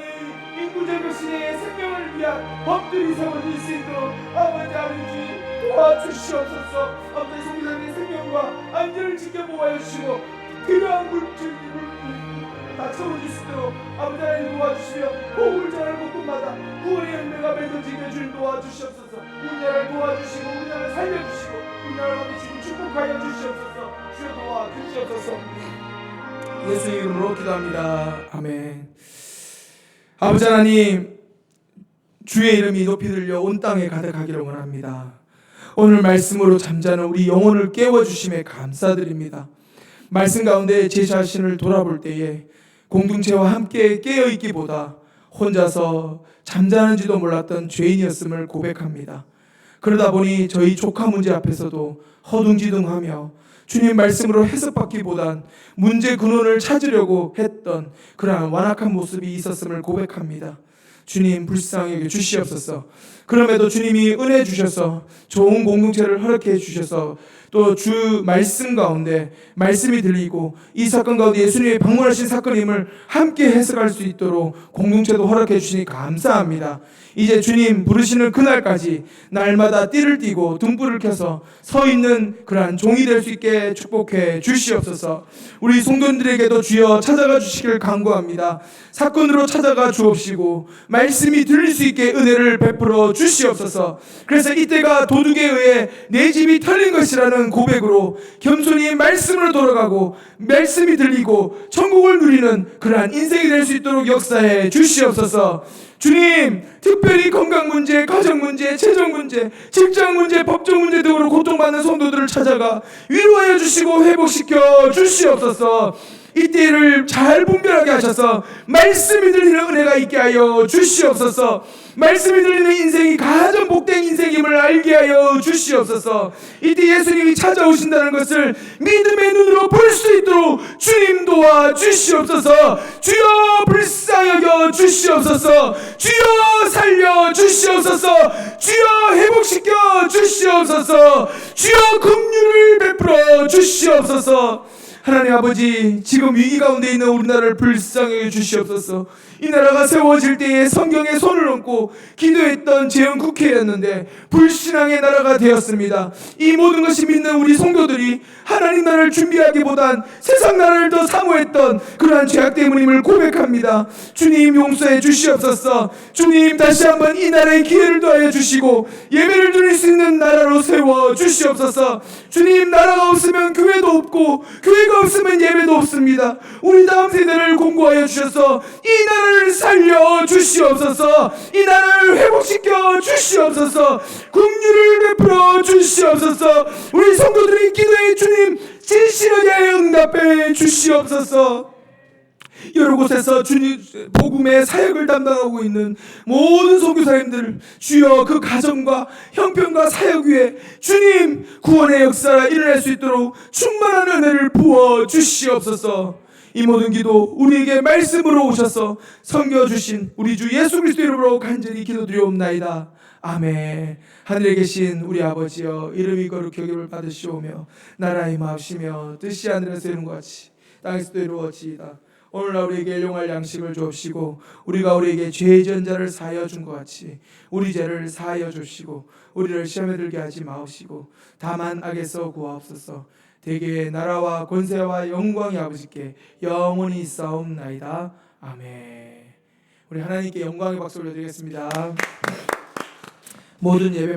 인구제도 시대의 생명을 위한 법들이 세워질 수 있도록 아버지 하나님 도와주시옵소서. 아버지 성도님의 생명과 안전을 지켜보아 주시고 필요한 물질들을 다 채워줄 수 있도록 아버지 하나님 도와주시며 복을 전할 곳곳마다 구원의 열매가 맺어지게 주님 도와주시옵소서. 우리나라를 도와주시고 우리나라를 살려주시고 우리나라를 지금 축복하여 주시옵소서. 주여 도와주시옵소서. 예수 이름으로 기도합니다. 아멘. 아버지 하나님 주의 이름이 높이 들려 온 땅에 가득하기를 원합니다. 오늘 말씀으로 잠자는 우리 영혼을 깨워주심에 감사드립니다. 말씀 가운데 제 자신을 돌아볼 때에 공동체와 함께 깨어있기보다 혼자서 잠자는지도 몰랐던 죄인이었음을 고백합니다. 그러다 보니 저희 조카 문제 앞에서도 허둥지둥하며 주님 말씀으로 해석받기보단 문제 근원을 찾으려고 했던 그러한 완악한 모습이 있었음을 고백합니다. 주님 불쌍히 여겨 주시옵소서. 그럼에도 주님이 은혜 주셔서 좋은 공동체를 허락해 주셔서 또 주 말씀 가운데 말씀이 들리고 이 사건 가운데 예수님이 방문하신 사건임을 함께 해석할 수 있도록 공동체도 허락해 주시니 감사합니다. 이제 주님 부르시는 그날까지 날마다 띠를 띠고 등불을 켜서 서 있는 그러한 종이 될 수 있게 축복해 주시옵소서. 우리 성도님들에게도 주여 찾아가 주시길 간구합니다. 사건으로 찾아가 주옵시고 말씀이 들릴 수 있게 은혜를 베풀어 주시옵소서. 그래서 이때가 도둑에 의해 내 집이 털린 것이라는 고백으로 겸손히 말씀으로 돌아가고 말씀이 들리고 천국을 누리는 그러한 인생이 될 수 있도록 역사해 주시옵소서. 주님 특별히 건강 문제, 가정 문제, 재정 문제, 직장 문제, 법정 문제 등으로 고통받는 성도들을 찾아가 위로하여 주시고 회복시켜 주시옵소서. 이때를 잘 분별하게 하셔서 말씀이 들리는 은혜가 있게 하여 주시옵소서. 말씀이 들리는 인생이 가장 복된 인생임을 알게 하여 주시옵소서. 이때 예수님이 찾아오신다는 것을 믿음의 눈으로 볼 수 있도록 주님 도와 주시옵소서. 주여 불쌍히 여겨 주시옵소서. 주여 살려 주시옵소서. 주여 회복시켜 주시옵소서. 주여 긍휼을 베풀어 주시옵소서. 하나님 아버지 지금 위기 가운데 있는 우리나라를 불쌍히 주시옵소서. 이 나라가 세워질 때에 성경에 손을 얹고 기도했던 재헌 국회였는데 불신앙의 나라가 되었습니다. 이 모든 것이 믿는 우리 성도들이 하나님 나라를 준비하기보단 세상 나라를 더 사모했던 그러한 죄악 때문임을 고백합니다. 주님 용서해 주시옵소서. 주님 다시 한번 이 나라에 기회를 더하여 주시고 예배를 드릴 수 있는 나라로 세워 주시옵소서. 주님 나라가 없으면 교회도 없고 교회가 없으면 예배도 없습니다. 우리 다음 세대를 공고하여 주셔서 이 나라를 살려 주시옵소서. 이 나라를 회복시켜 주시옵소서. 긍휼을 베풀어 주시옵소서. 우리 성도들의 기도에 주님 진실하게 응답해 주시옵소서. 여러 곳에서 주님 복음의 사역을 담당하고 있는 모든 선교사님들 주여 그 가정과 형편과 사역 위에 주님 구원의 역사가 일어날 수 있도록 충만한 은혜를 부어 주시옵소서. 이 모든 기도 우리에게 말씀으로 오셔서 섬겨주신 우리 주 예수 그리스도 이름으로 간절히 기도드리옵나이다. 아멘. 하늘에 계신 우리 아버지여 이름이 거룩히 여김을 받으시오며 나라의 마옵시며 뜻이 하늘에서 이룬 것 같이 땅에서도 이루어지이다. 오늘날 우리에게 일용할 양식을 주옵시고 우리가 우리에게 죄의 전자를 사하여 준 것 같이 우리 죄를 사하여 주시고 우리를 시험에 들게 하지 마옵시고 다만 악에서 구하옵소서. 대개의 나라와 권세와 영광이 아버지께 영원히 있사옵나이다. 아멘. 우리 하나님께 영광의 박수 올려드리겠습니다. 모든 예배